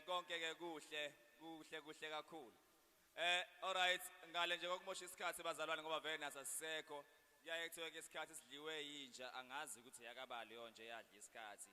konke ke kuhle kakhulu. Alright, ngale nje kokumosha isikhathi bazalwane ngoba vele nasasisekho. Yaye kuthiwa ke isikhathi sidliwe yinja angazi ukuthi yakabali yonje yadla isikhathi.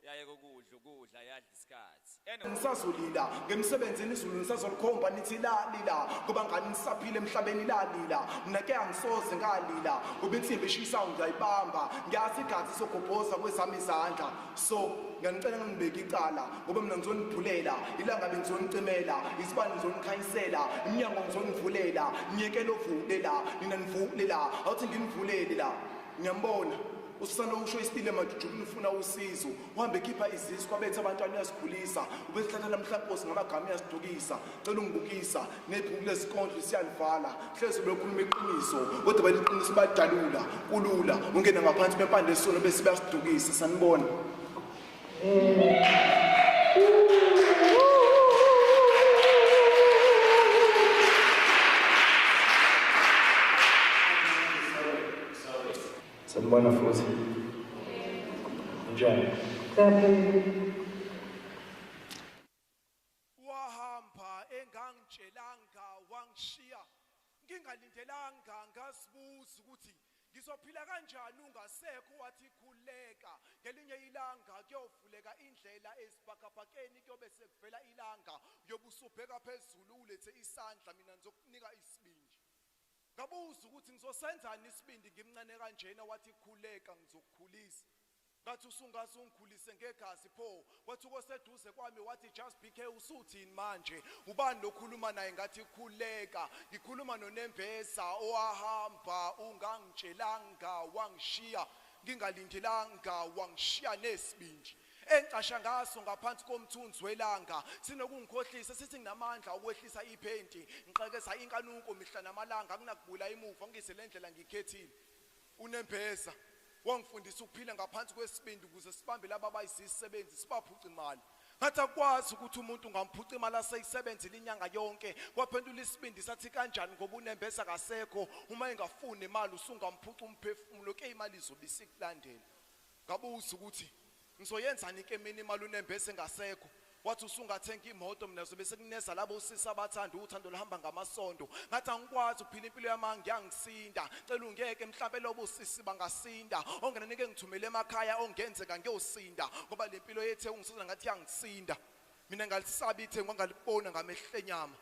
Yaye ukudla yadla isikhathi. Ngisazulila ngemsebenzini izulu nisazolikhomba nithi lila ngoba ngani nisaphile emhlabeni lila mina ke angisoze ngalila ngoba insimbi eshisa ngiyayibamba ngiyazi igazi sokubhoza kwesami izandla so ngiyanicela ngibeke icala ngoba mina ngizonibhulela ilanga bengizonicimela isibani ngizonikhanyisela iminyango ngizonivulela nyekelo vulela nina nivulela awuthi nginivulele la ngiyambona usana usho isipile majujubini ufuna usizo uhambe ekhipha izisu kwabethe abantwana uyasikhulisa ubesihlatha namhlankosi ngamagama uyasidukisa cela ungibukisa nebhuku lesikondlo siyalivala hleze bekhuluma iqiniso kodwa baliqiniso badalula kulula ungena ngaphansi kwempande esono bese bayasidukisa sanibona Sanibona futhi. Njani? Wahamba engangitshelanga wangishiya ngingalindelanga ngasibuza ukuthi ngizophila kanjani ungasekho wathi khuleka ngelinye ilanga kuyovuleka indlela esibhakabhakeni kuyobe sekuvela ilanga uyobusubheka phezulu ulethe isandla mina ngizokunika isibindi ngabuza ukuthi ngizosenzani isibindi ngimncane kanjena wathi khuleka ngizokukhulisa ngathi usungasungikhulise ngegazi pho wathi koseduze kwami wathi just BK usuthini manje ubani lokhuluma naye ngathi khuleka ngikhuluma noNembesa owahamba ungangitshelanga wangishiya ngingalindelanga wangishiya nesibindi encasha ngaso ngaphansi komthunzi welanga sinokungikhohlisa sithi nginamandla ukwehlisa iphenti ngixekeza inkanuko mihla namalanga kunakubula emuva ngise lendlela ngikhethile uNembesa wangifundisa ukuphila ngaphansi kwesibindi ukuze sibambe laba abayisisebenzi sibaphuca imali ngathi akwazi ukuthi umuntu ungamphuca imali aseyisebenzile inyanga yonke kwaphendula isibindi sathi kanjani ngoba uNembesa kasekho uma engafuni imali usungamphuca umphefumulo ke imali izobisikulandela ngabuza ukuthi ngizoyenzani ke mina imali uNembesa engasekho wathi usungathenga imoto mina zobe sekuneza labo usisa abathanda uthando luhamba ngamasondo ngathi angikwazi ukuphila impilo yami ngiyangisinda cela ungeke mhlawumbe lobo usisi bangasinda ongenanike ngithumele emakhaya ongenzeka ngiyosinda ngoba lempilo yethu ungisiza ngathi yangisinda mina ngalisaba ithenga ngalibona ngamehlo enyama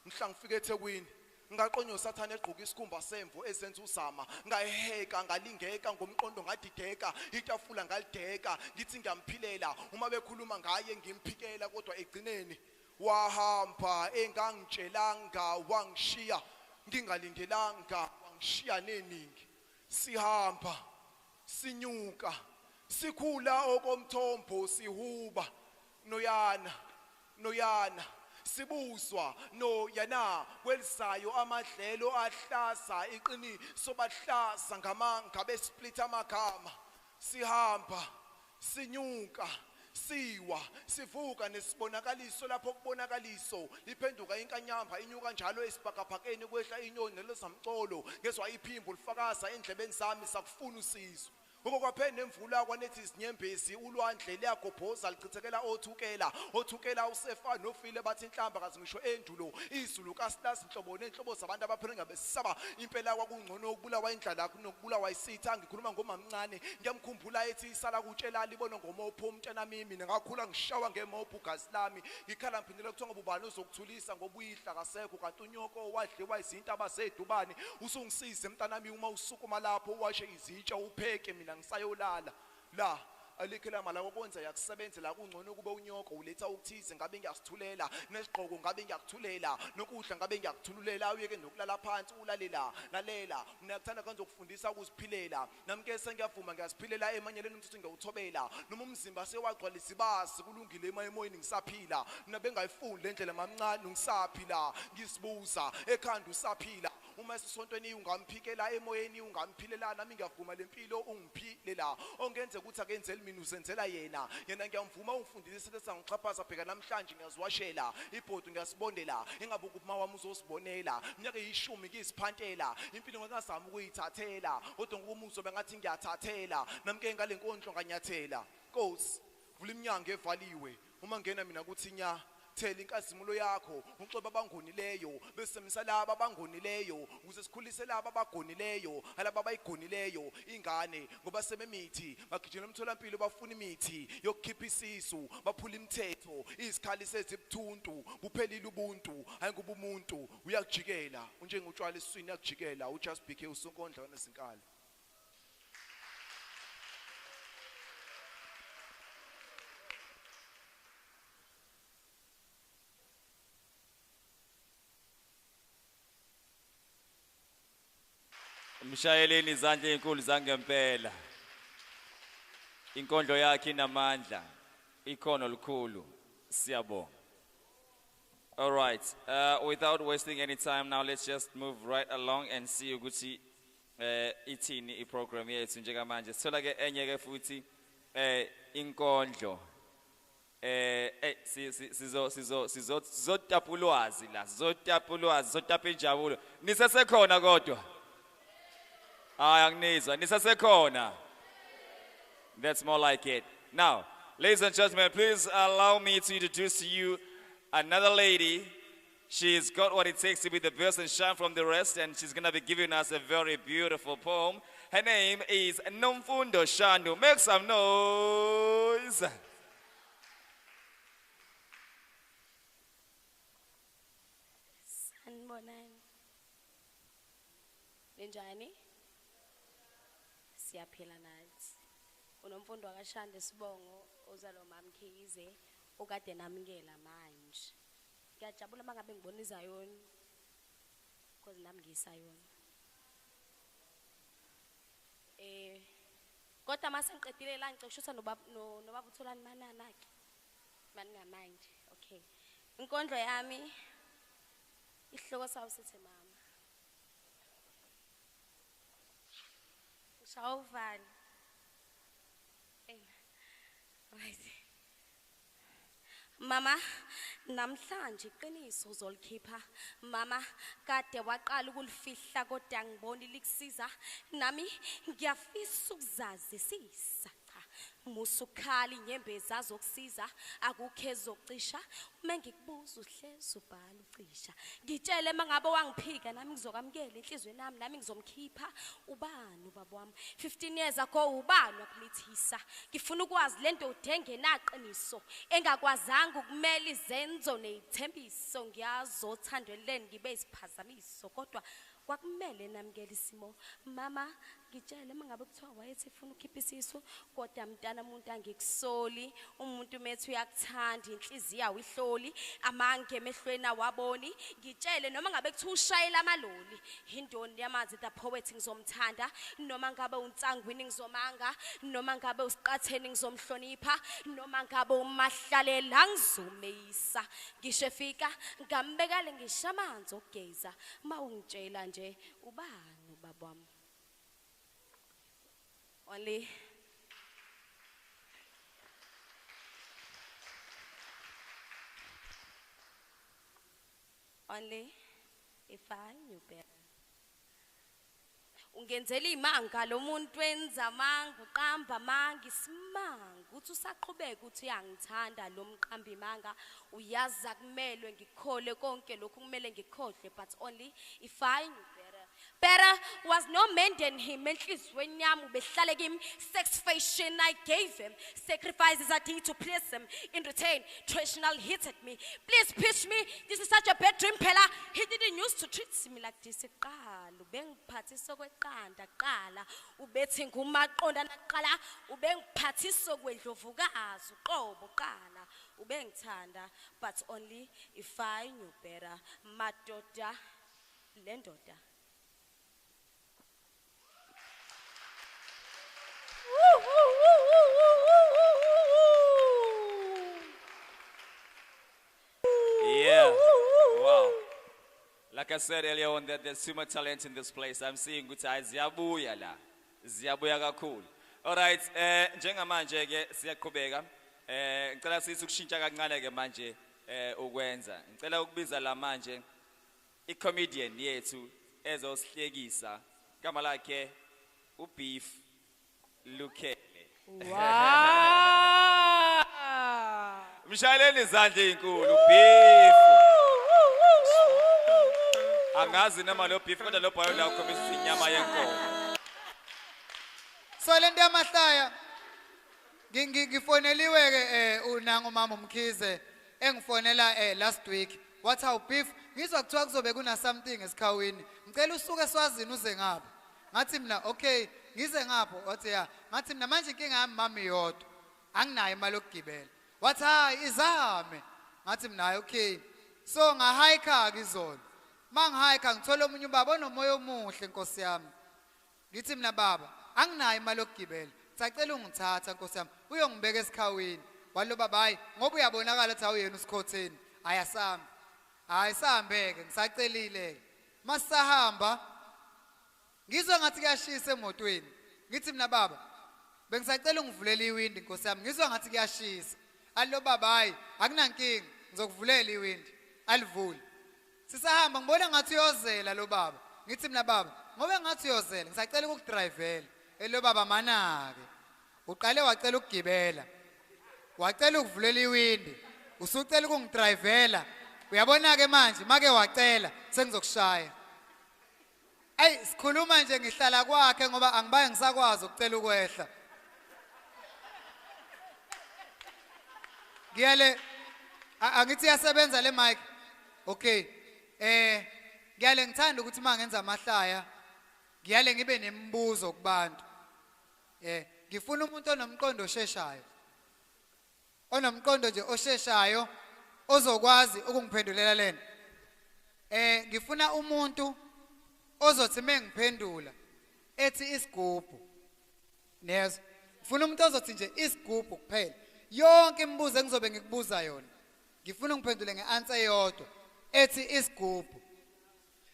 mhla ngifike eThekwini ngaqonyo usathane egqoka isikhumba semvu esenza usama ngayiheka ngalingeka ngomqondo ngadideka itafula ngalideka ngithi ngiyampilela uma bekhuluma ngaye ngimphikela kodwa egcineni wahamba engangitshelanga wangishiya ngingalindelanga wangishiya neningi sihamba sinyuka sikhula okomthombo sihuba noyana sibuzwa no yana kwelisayo amadlelo ahlasa iqiniso bahlasa ngamanga besplit amagama sihamba sinyuka siwa sivuka nesibonakaliso lapho kubonakaliso liphenduka inkanyamba inyuka njalo esibhakabhakeni kwehla inyoni nelozamcolo ngezwa iphimbo lifakaza endlebeni zami sakufuna usizo Ukwaphene emvula kwanethi isinyembezi ulwandle liyagobhoza lichithekela othukela usefa nofile bathi inhlamba kazi ngisho endulo izulu kaStas inhlobo nenhlobo zabantu abaphele ngabesaba impela kwakungcono ukubulawa indlala kunokubulawa isitha ngikhuluma ngomamncane ngiyamkhumbula ethi isala kutshela libona ngomopho umntana mimi ngakhula ngishawa ngemopho gazi lami ngikhala mphindela kuthiwa ngobani ozokuthulisa ngobuyihla kasekho kanti unyoko wadliwa izinto abasedubani usungisize mntana mimi uma usukuma lapho washe izitsha upheke mina ngisayolala la alikela mala kokwenza yakusebenza la kungcono kube unyoko uletha ukuthize ngabe ngiyasithulela nesigqoko ngabe ngiyakuthulela nokudla ngabe ngiyakuthululela uyeke nokulala phansi ulalela lalela mina ngikuthanda kanje ukufundisa ukuziphilela namke sengiyavuma ngiyasiphilela emanyeleni umthuthi ngiyawuthobela noma umzimba sewagcwalisa ibasi kulungile emoyeni ngisaphila mina bengayifundi le ndlela mamncane ngisaphila ngisibuza ekhanda usaphila uma sisontweni ungamphikela emoyeni ungamphilela nami ngiyavuma lempilo ungiphilela ongenze ukuthi akenzeli mina uzenzela yena ngiyamvuma ungifundise lesa ngixhaphaza pheka namhlanje ngiyaziwashela ibhodo ngiyasibondela ingabe ukuma wami uzosibonela minyaka 10 ngisiphantela impilo ngakazama ukuyithathela kodwa ngokumuso bengathi ngiyathathela namke ngale nkondlo nganyathela Nkosi vula iminyango evaliwe uma ngena mina kuthi nya thela inkazimulo yakho uxoba abangonileyo bese misalaba abangonileyo ukuze sikhulise laba abagonileyo alaba abayigonileyo ingane ngoba sebemithi bagijima emtholampilo bafuna imithi yokukhipha isisu baphula imithetho izikhali sezibuthuntu kuphelile ubuntu hayi kuba umuntu uyakujikela unjengotshwala esiswini yakujikela uJust BK usonkondla nezinkalo. Mshayeleni izandla ezinkulu zangempela. Inkondlo yakhe inamandla. Ikhono likhulu. Siyabonga. All right. Without wasting any time now, let's just move right along and see ukuthi ithini iprogram yethu njengamanje. Sithola ke enye ke futhi inkondlo sizotapulwazi la sizotapa injabulo nisesekhona kodwa hayi anginizwa nisesekhona. That's more like it. Now, ladies and gentlemen, please allow me to introduce to you another lady. She's got what it takes to be the best and shine from the rest, and she's going to be giving us a very beautiful poem. Her name is Nomfundo Shandu. Make some noise. Sanibonani. Ninjani? Siyaphila nathi. Unomfundo kaShande Sibongo ozalo mamkhize okade namkela manje. Ngiyajabula mangabe ngibona izayoni because nami ngisayona. Kodwa mase ngiqedile la ngiceshisa nobaba Thulani Manana ke. Mani ngamanje. Okay. Inkondlo yami ihloko sawo sithi mama. Shawuvani. Right. Mama, namhlanje iqiniso uzolikhipha. Mama, kade waqala ukulifihla kodwa ngibona likusiza. Nami ngiyafisa ukuzazi sisa. Musukali inyembezi azokusiza akukho ezocisha uma ngikubuza uhlezi ubhala ucisha ngitshele mangabe wangiphika nami ngizokamkela enhlizweni nami ngizomkhipha ubani ubaba wami 15 years ago ubani wakumithisa ngifuna ukwazi lento udenge naqiniso engakwazanga ukumela izenzo nezithembiso ngiyazothandweleni ngibe isiphazamiso kodwa kwakumele namkela isimo mama ngitshele mangabe kuthiwa wayethi ufuna ukhipha isisu kodwa mntana umuntu angikusoli umuntu methu uyakuthanda inhliziyo awihloli amange emehlweni awaboni ngitshele noma ngabe kuthiwa ushayela amaloli indoni yamanzi the poet ngizomthanda noma ngabe unsangwini ngizomanga noma ngabe usiqatheni ngizomhlonipha noma ngabe umahlalela ngizomeyisa ngisho fika ngambekale ngishamanzi okugeza mawungitshela nje ubani ubaba wami only if I knew better. Ungenzela imanga lo muntu wenza amanga uqamba amanga isimanga uthi usaqhubeka uthi uyangithanda lo mqamba imanga uyaza kumelwe ngikhole konke lokhu kumele ngikhohle but only if I knew better. Better was no man than him. Enhlizweni yami ubehlale kimi sex fashion I gave him. Sacrifices I did to please him. In return, traditional hit at me. Please pitch me. This is such a bad dream, Pella. He didn't used to treat me like this. Ubengiphathisa kweqanda qala. Ubethi ngumaqonda naqala. Ubengiphathisa kwendlovukazi uqobo qala. Ubengithanda but only if I knew better. Madoda lendoda. Yeah. Wow. Like I said earlier on, that there's too much talent in this place. I'm seeing good eyes. Ziyabuya la. Ziyabuya kakhulu. All right. Njengamanje ke siyaqhubeka. Ngicela sithi ukushintsha kancane ke manje ukwenza. Ngicela ukubiza la manje i-comedian yethu ezosihlekisa. Igama lakhe uBeef Lukele. Wow. Mshayeleni izandla ezinkulu beef. Angazi noma lo beef kodwa lo bhayo la ukhombisa inyama yenkomo. So lento yamahlaya ngifoneliwe ke unango mama umkhize engifonela last week what how beef ngizwa kuthiwa kuzobe kuna something esikhawini ngicela usuke swazini uze ngapha ngathi mina okay ngize ngapho wathi ya ngathi mina manje inkinga yami mami yodwa anginayo imali yokugibela wathi hayi izame ngathi mina okay so ngahike izolo mangihike ngithola omunye ubaba onomoya omuhle Nkosi yami ngithi mina baba anginayo imali yokugibela sacela ungithatha Nkosi yami uyongibeka esikhawini walo baba hayi ngoba uyabonakala ukuthi awuyena usikhotheni ayasami hayi sahambeke ngisacelile masahamba ngizwe ngathi kuyashisa emotweni ngithi mina baba bengisacela ungivulele iwindi Nkosi yami ngizwe ngathi kuyashisa allo baba hayi akunankinga ngizokuvulela iwindi alivule sisahamba ngibona ngathi uyozela lo baba ngithi mina baba ngoba ngathi uyozela ngisacela ukudrivela elo baba manake uqale wacela ukugibela wacela ukuvulela iwindi usucela ukungidrivela uyabona ke manje make wacela sengizokushaya ay sikhuluma nje ngihlala kwakhe ngoba angibaye ngisakwazi ukucela ukwehla ngiyale angithi yasebenza le mic okay ngiyale ngithanda ukuthi mangenza amahlaya ngiyale ngibe nemibuzo kubantu ngifuna umuntu onomqondo osheshayo onomqondo nje osheshayo ozokwazi ukungiphendulela lena ngifuna umuntu ozothi mengiphendula ethi isigubhu nezo ngifuna umuntu ozothi nje isigubhu kuphela yonke imibuzo engizobe ngikubuza yona ngifuna ungiphendule ngeanswer eyodwa ethi isigubhu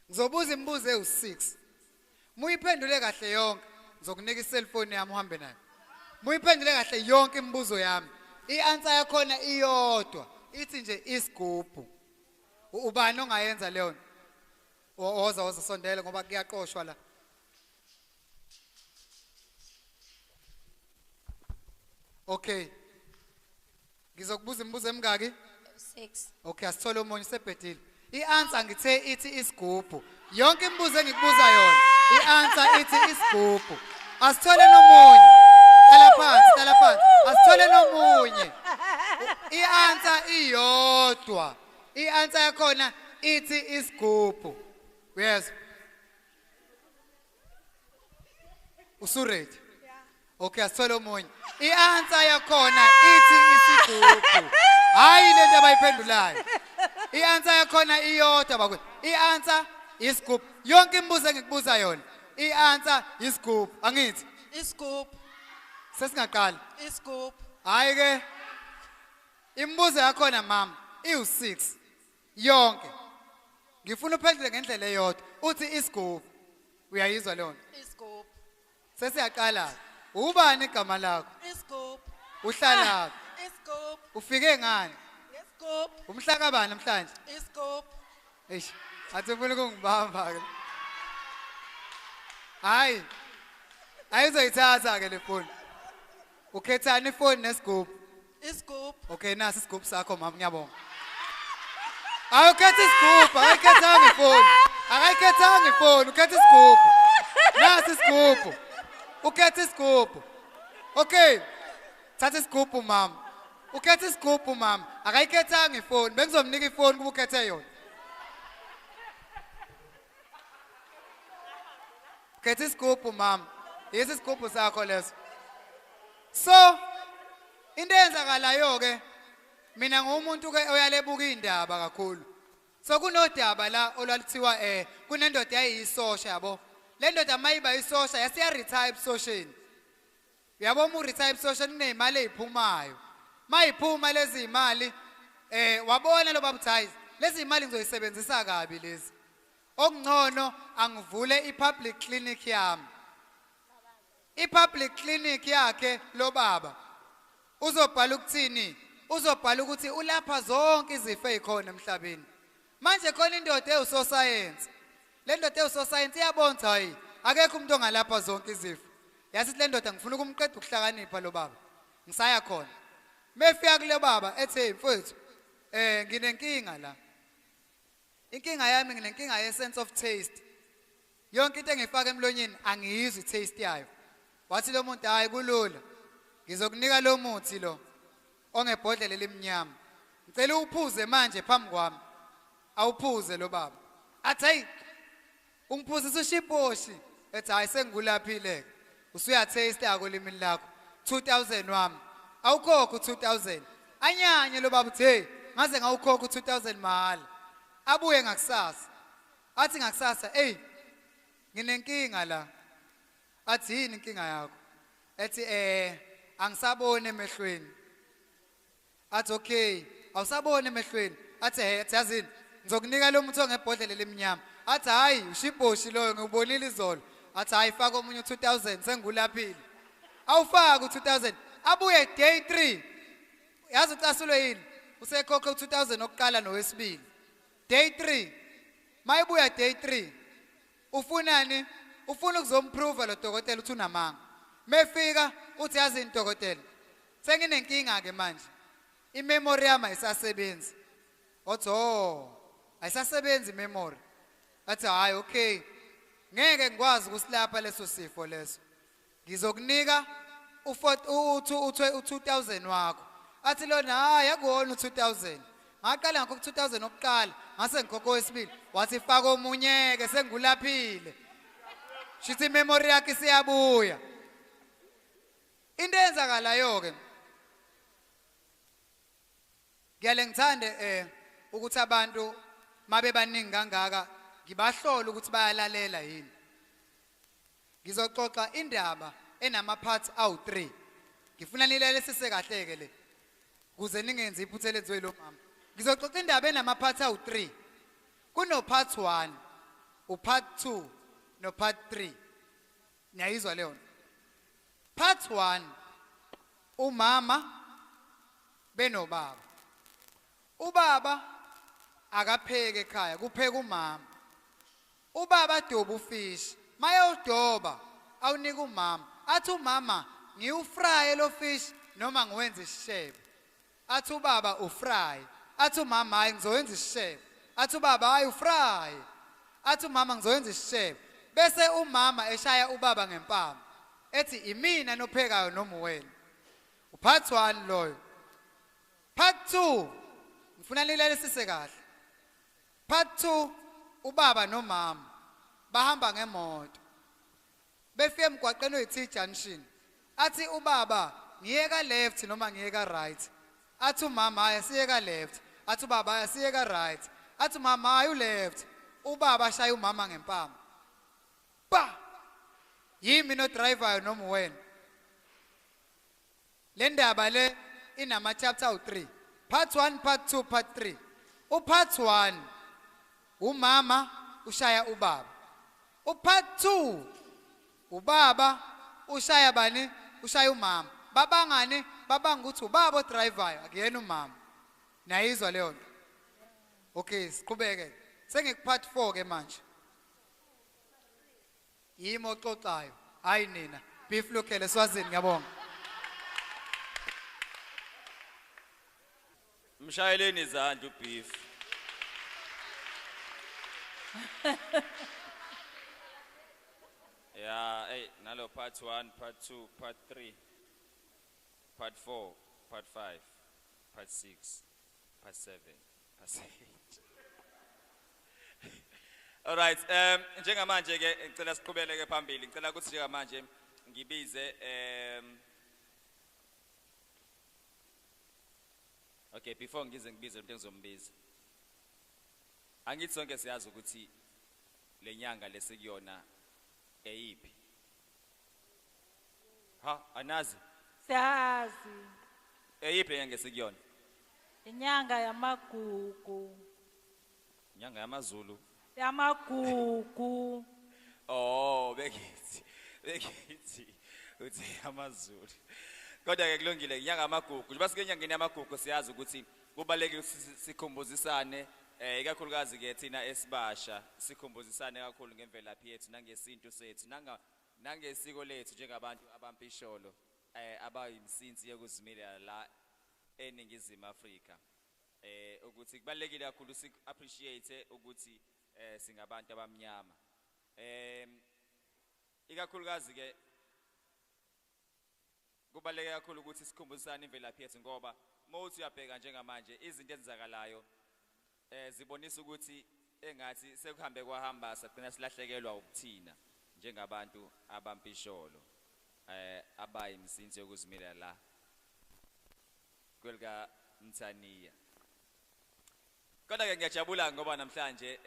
ngizobuza imibuzo ewu6 muyiphendule kahle yonke ngizokunika iselfone yami uhambe nayo muyiphendule kahle yonke imibuzo yami ianswer yakhona iyodwa ithi nje isigubhu ubani ongayenza leyo woza sondela ngoba kuyaqoshwa la okay ngizokubuza imibuzo emingaki 6 okay asithole umunye sebhedile ianswer ngithe ithi isigubhu yonke imibuzo engikubuza yona ianswer ithi isigubhu asithole nomunye Tala phansi asithole nomunye ianswer iyodwa ianswer yakhona ithi isigubhu yes usuredi okay asithole omunye ianswer yakhona ithi isigubhu hayi lento abayiphendulayo ianswer yakhona iyodwa bakwe ianswer isigubhu yonke imibuzo engikubuza yona ianswer isigubhu angithi isigubhu sesingaqala isigubhu hayi ke imibuzo yakhona mama iwu6 yonke ngifuna uphendule ngendlela eyodwa uthi isigubhu uyayizwa lona isigubhu sesiyaqala ubani igama lakho isigubhu uhlala isigubhu ufike ngani isigubhu umhla kabani namhlanje isigubhu eish athi ufuna ukungibamba ke hayi ayizoyithatha ke le phone ukhethani ifone nesigubhu isigubhu okay nasi isigubhu sakho mama ngiyabonga awukhetha isigubhu akayikhethanga ifone akayikhethanga ifone ukhetha isigubhu nasi isigubhu ukhetha isigubhu okay thatha isigubhu mama ukhetha isigubhu mama akayikhethanga ifone bengizomnika ifone kuba ukhethe yona ukhetha isigubhu mama yesi isigubhu sakho leso so into eyenzakalayo ke mina ngumuntu ke oyalebuka indaba kakhulu so kunodaba la olwalithiwa kunendoda yayisosha yabo le ndoda mayiba isosha yasiya retire ebusosheni yabo mu retire ebusosheni kunezimali eziphumayo mayiphuma lezi imali wabona lo babuthayi lezi imali ngizoyisebenzisa kabi lezi okungcono angivule ipublic clinic yami ipublic clinic yakhe lo baba uzobhala ukuthini uzobhala ukuthi ulapha zonke izifo ezikhona emhlabeni manje khona indoda ewusosayensi le ndoda ewusosayensi iyabonza hayi akekho umuntu ongalapha zonke izifo yasithi le ndoda ngifuna ukumqeda ukuhlakanipha lo baba ngisaya khona Mefika kule baba ethi mfowethu nginenkinga la. Inkinga yami nginenkinga ye sense of taste. Yonke into engifaka emlonyeni angiyizwi taste yayo. Wathi lo muntu hayi kulula. Ngizokunika lo muthi lo ongebhodlela elimnyama. Ngicela uphuze manje phambi kwami. Awuphuze lo baba. Athi hey ungiphuzisa ushiposhi. Ethi hayi sengikulaphile. Usuya taste yako limini lakho. 2000 wami. Awukhokho 2000. Anyanye lo baba uthi hey ngaze ngawukhokho 2000 mahala. Abuye ngakusasa. Athi ngakusasa hey nginenkinga la. Athi yini inkinga yakho? Ethi angisabone emehlweni. Athi okay awusabone emehlweni. Athi yazini ngizokunika lo muntu ongebhodlela lemnyama. Athi hayi ushiposhi loyo ngibonile izolo. Athi hayi faka omunye 2000 sengikulaphile. Awufaka u2000 abuye day 3. Yazi ucasulwe yini? Usekhokha u2000 okuqala nowesibili. Day 3. Mayibuya day 3. Ufunani? Ufuna ukuzomprove lo dokotela uthi unamanga. Mefika uthi yazi intokotela. Senginenkinga ke manje. Imemory yami ayisasebenzi. Othi ayisasebenzi imemory. Athi hayi okay. Ngeke ngikwazi ukusilapha leso sifo leso. Ngizokunika u2000 wakho. Athi lona hayi akuwona u2000. Ngaqala ngakho ku2000 okuqala, ngase ngikhokho wesibili. Wathi faka omunye ke sengikulaphile. Shithi memory yakhe siyabuya. Into eyenzakalayo ke. Ngiyale ngithande ukuthi abantu mabe baningi kangaka ngibahlola ukuthi bayalalela yini. Ngizoxoxa indaba enama parts awu3. Ngifuna nilele sisekahle ke le. Kuze ningenzi iphutha elenziwe lo mama. Ngizoxoxa indaba enama parts awu3. Kuno part 1, upart 2 no part 3. Niyayizwa leyo. Part 1 umama benobaba. Ubaba akapheke ekhaya kupheka umama. Ubaba doba ufish. Mayodoba awunika umama. Athi umama ngiufry lo fish noma ngiwenze isishebo. Athi ubaba ufry. Athi umama hayi ngizowenza isishebo. Athi ubaba hayi ufry. Athi umama ngizowenza isishebo. Bese umama eshaya ubaba ngempama. Ethi imina nophekayo noma wena. Upart 1 loyo. Part 2 ngifuna nilele sisekahle. Part 2 ubaba nomama bahamba ngemoto. Befike emgwaqeni oyiT junction. Athi ubaba ngiyeka left noma ngiyeka right. Athi umama hayi siyeka left. Athi ubaba hayi siyeka right. Athi umama hayi left. Ubaba shaya umama ngempama. Pa! Yimi no driver noma wena. Le ndaba le inama chapter u3. Part 1, part 2, part 3. Upart 1 umama ushaya ubaba. Upart 2 ubaba ushaya bani? Ushaya umama. Babangani? Babanga ukuthi ubaba odriver akuyena umama. Niyayizwa leyo nto? Okay, siqhubeke. Sengikupart 4 ke manje. Yimi oxoxayo. Hayi nina. Beef lokhele Swazini ngiyabonga. Mshayeleni izandla ubeef. Yeah, hey, nalo part 1, part 2, part 3, part 4, part 5, part 6, part 7, part 8. All right, njengamanje ke ngicela siqhubeleke phambili. Ngicela ukuthi njengamanje ngibize okay, before ngize ngibize into engizombiza. Angithi sonke siyazi ukuthi lenyanga lesikuyona eyiphi. Ha, anazi? Siyazi. Eyiphi lenyanga esikuyona? Inyanga yamagugu. Inyanga yamaZulu. Yamagugu. Oh, bekithi. Uthi yamaZulu. Kodwa ke kulungile inyanga yamagugu. Njengoba sike enyangeni yamagugu siyazi ukuthi kubalekile sikhumbuzisane ikakhulukazi ke thina esibasha sikhumbuzisane kakhulu ngemvelaphi yethu nangesintu sethu nangesiko lethu njengabantu abampisholo abayimsinsi yokuzimilela la eningizimu Afrika ukuthi kubalekile kakhulu si appreciate ukuthi singabantu abamnyama ikakhulukazi ke kubaleke kakhulu ukuthi sikhumbusane imvelaphi yethu ngoba mawuthi uyabheka njengamanje izinto ezenzakalayo zibonisa ukuthi engathi sekuhambe kwahamba sagcina silahlekelwa ubuthina njengabantu abampisholo abayimsinzi yokuzimela la kwelika Mthaniya. Kodwa ke ngiyajabula ngoba namhlanje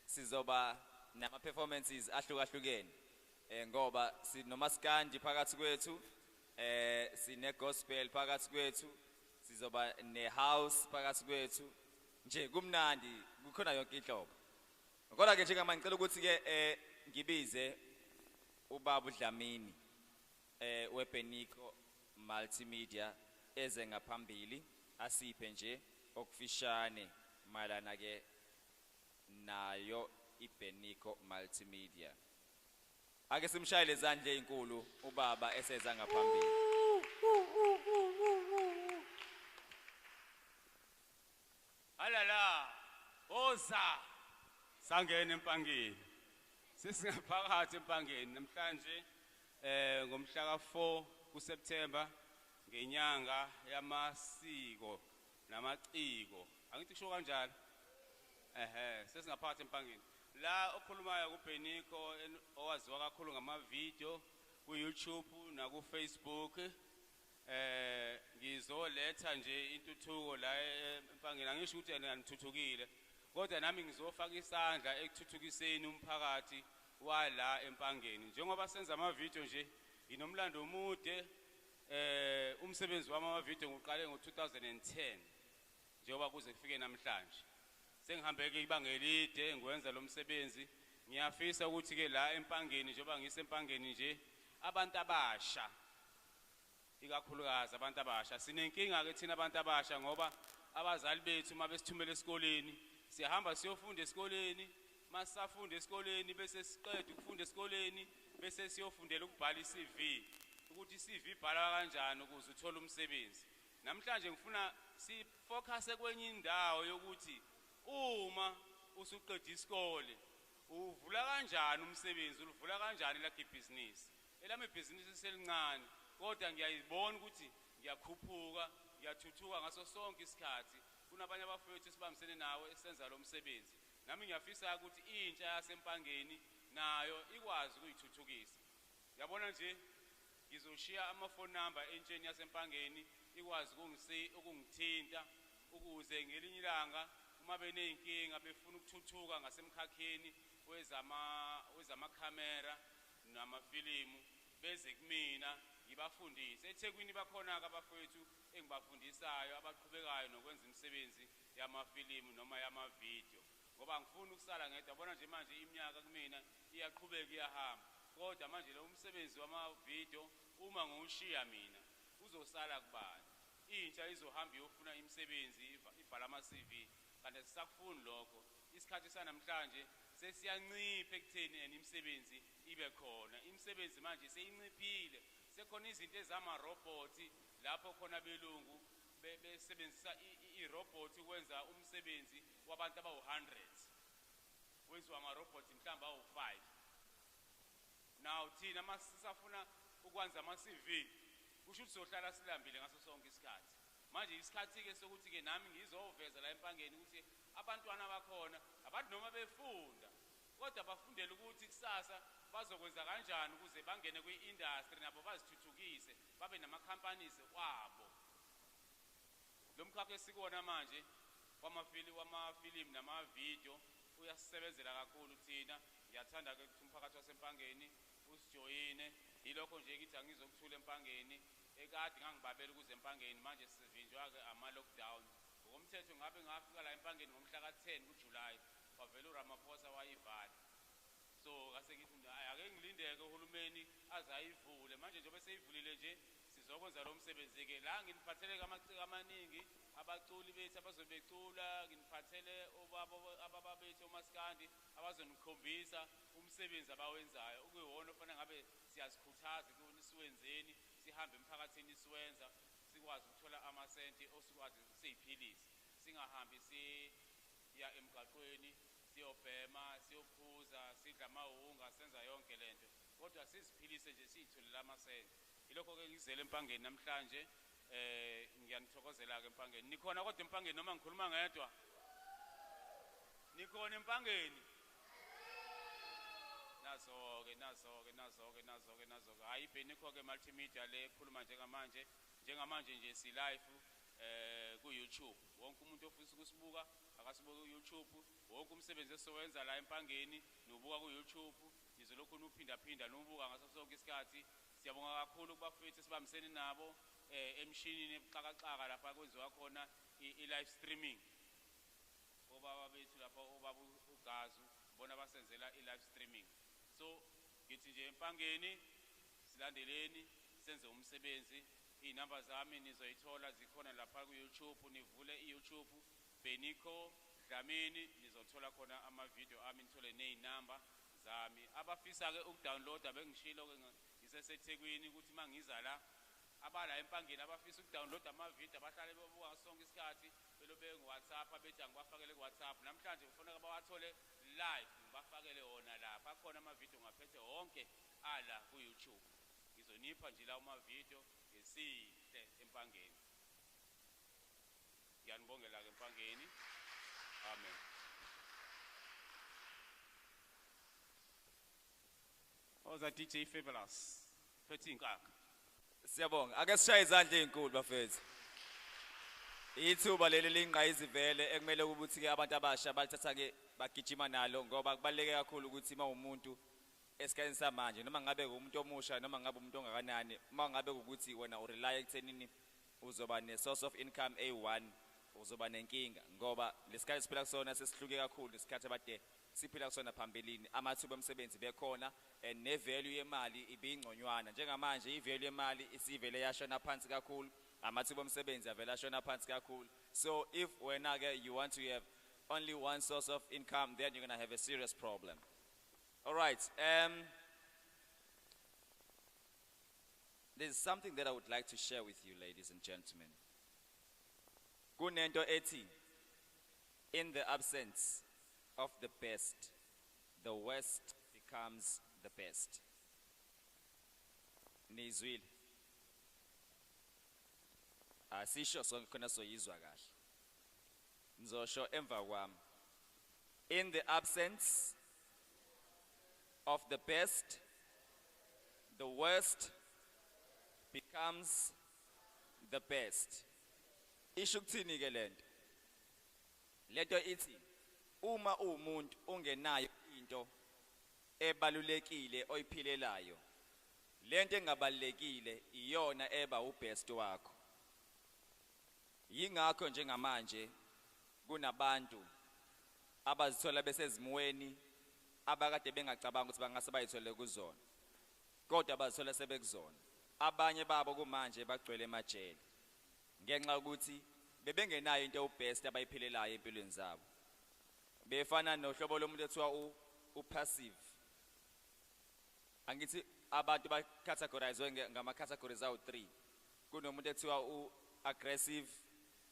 sizoba nama performances ahlukahlukene ngoba sinomaskandi phakathi kwethu sine gospel phakathi kwethu sizoba ne house phakathi kwethu nje kumnandi kukhona yonke inhlobo. Kodwa ke njengamanje ngicela ukuthi ke ngibize ubaba uDlamini weBhenicos multimedia eze ngaphambili asiphe nje okufishane malana ke nayo iBhenicos multimedia. Ake simshayele izandla ezinkulu ubaba eseza ngaphambili. Alala oza sangena Empangeni sisingaphakathi Empangeni namhlanje ngomhla ka4 kuSeptember ngenyanga yamasiko namaciko angithi kusho kanjalo sesingaphakathi Empangeni la okhulumayo kuBhenicos owaziwa kakhulu ngama video ku YouTube na ku Facebook ngizoletha nje intuthuko la Empangeni angisho ukuthi anithuthukile kodwa nami ngizofaka isandla ekuthuthukiseni umphakathi wala Empangeni njengoba senza ama video nje inomlando omude umsebenzi wami ama video ngiqale ngo2010 njengoba kuze kufike namhlanje sengihambe ke ibanga elide ngikwenza lo msebenzi ngiyafisa ukuthi ke la Empangeni njengoba ngisempangeni nje abantu abasha ikakhulukazi abantu abasha sinenkinga ke thina abantu abasha ngoba abazali bethu mabesithumela esikoleni siyahamba siyofunda esikoleni masafunda esikoleni bese siqeda ukufunda esikoleni bese siyofundela ukubhala iCV ukuthi iCV ibhala kanjani ukuze uthole umsebenzi. Namhlanje ngifuna sifocus kwenye indawo yokuthi uma usuqeda isikole uvula kanjani umsebenzi uvula kanjani la business elami business selincane kodwa ngiyayibona ukuthi ngiyakhuphuka ngiyathuthuka ngaso sonke isikhathi kunabanye abafowethu sibambisene nawe esenza lo msebenzi nami ngiyafisa ukuthi intsha yaseMpangeni nayo ikwazi ukuyithuthukisa. Yabona nje ngizoshiya ama-phone number entsheni yaseMpangeni ikwazi ukungithinta ukuze ngelinye ilanga uma beneyinkinga befuna ukuthuthuka ngasemkhakheni wezamakhamera namafilimu beze kumina ngibafundise. eThekwini bakhona ke abafowethu engibafundisayo abaqhubekayo nokwenza imisebenzi yamafilimu noma yamavideo ngoba ngifuna ukusala ngedwa. Yabona nje manje iminyaka kumina iyaqhubeka iyahamba kodwa manje lo umsebenzi wamavideo uma ngiwushiya mina uzosala kubani? Intsha izohamba iyofuna imisebenzi ibhala ama-CV kanti sisakufuni lokho. Isikhathi sanamhlanje sesiyancipha ekutheni imisebenzi ibe khona. Imisebenzi manje seyinciphile sekhona izinto ezama-robot lapho khona belungu besebenzisa i-robot ukwenza umsebenzi wabantu abawu-100 wenziwa ama-robot mhlawumbe awu-5. Now thina masisafuna ukwenza ama-CV kusho ukuthi sohlala silambile ngaso sonke isikhathi. Manje isikhathi-ke sokuthi-ke nami ngizoveza la Empangeni ukuthi abantwana bakhona abantu noma befunda kodwa bafundele ukuthi kusasa bazokwenza kanjani ukuze bangene kwi-industry nabo bazithuthukise babe nama-companies wabo. Lo mkhakha esikuwona manje wamafilimu namavideo uyasisebenzela kakhulu thina. Ngiyathanda-ke ukuthi umphakathi waseMpangeni usijoyine. Yilokho nje ngithi angizokuthula Empangeni ekade ngangibabela ukuze Empangeni manje sivinjwa-ke ama-lockdown. Ngokomthetho ngabe ngafika la Empangeni ngomhla ka-10 kuJulayi wavela uRamaphosa wayivala. So kase ngithi ake ngilindeke uhulumeni azayivule. Manje njengoba seyivulile nje sizokwenza lo msebenzi-ke la nginiphathele amaciko amaningi abaculi bethu abazobecula nginiphathele ababa bethu omaskandi abazonikhombisa umsebenzi abawenzayo okuyiwona ofanele ngabe siyazikhuthaza ukuthi siwenzeni sihambe emphakathini siwenza sikwazi ukuthola amasenti osikwazi siyiphilise singahambi siya emgaqweni siyobhema siyophuza sidla amahunga senza yonke lento kodwa siziphilise nje siyitholela amasenti ilokho ke ngizele Empangeni namhlanje ngiyanithokozela ke Empangeni nikhona kodwa Empangeni noma ngikhuluma ngedwa nikhona Empangeni nazo-ke hayi Bhenicos-ke multimedia le ekhuluma njengamanje nje si live ku-YouTube wonke umuntu ofisa ukusibuka akasibuka ku-YouTube wonke umsebenzi esizowenza la Empangeni nobuka ku-YouTube nizolokhu nuphinda nubuka ngaso sonke isikhathi siyabonga kakhulu kubafethu esibambisene nabo emshinini ebuxakaxaka lapha kwenziwa khona i-live streaming obaba bethu lapha obaba uGazu bona basenzela i-live streaming so ngithi nje Empangeni silandeleni senze umsebenzi inamba zami nizoyithola zikhona lapha ku-YouTube nivule i-YouTube Bhenicos Dlamini nizothola khona ama-video ami nithole ney'namba zami abafisa ke ukudownloada bengishilo ke ngiseseThekwini ukuthi mangiza la abala Empangeni abafisa ukudownloada ama-video abahlale bebuka ngaso sonke isikhathi belobe ngu-WhatsApp abethi angibafakele ku-WhatsApp namhlanje kufanele bawathole live ngibafakele wona lapha akhona ama-video ngaphethe wonke ala ku-YouTube ngizonipha nje la uma-video ngesihle Empangeni ngiyanibongela ke Empangeni amen oza DJ Fabulous phethe inkakha Siyabonga ake sishaye izandla ezinkulu bafethu ithuba leli lingqayizivele ekumele ukuthi ke abantu abasha balithatha ke bagijima nalo ngoba kubaleke kakhulu ukuthi umuntu esikhathini samanje noma ngabe umuntu omusha noma ngabe umuntu ongakanani mangabe ukuthi wena urely ekuthenini uzoba ne source of income A1 uzoba nenkinga ngoba lesikhathi siphila kusona sesihluke kakhulu isikhathi abade siphila kusona phambilini amathuba omsebenzi bekhona and ne value yemali ibingconywana njengamanje i value yemali isivele yashona phansi kakhulu amathuba omsebenzi avela yashona phansi kakhulu so if wena ke you want to have only one source of income then you're going to have a serious problem. All right, there's something that I would like to share with you, ladies and gentlemen. Kunento ethi, in the absence of the best, the worst becomes the best. Nizwile. Asisho sonke khona soyizwa kahle. Nzosho emva kwami. In the absence of the best, the worst becomes the best. Isho ukuthini ke lento? Lento ithi uma umuntu ungenayo into ebalulekile oyiphilelayo, lento engabalekile iyona eba ubest wakho. Yingakho njengamanje kunabantu abazithola besezimweni abakade bengacabanga ukuthi bangase bayithole kuzona kodwa bazithola sebekuzona abanye babo kumanje bagcwele emajele ngenxa ukuthi bebengenayo into ubest abayiphilelayo empilweni zabo befana nohlobo lomuntu ethiwa upassive angithi abantu bacategorizwe ngama categories awu 3 kunomuntu ethiwa aggressive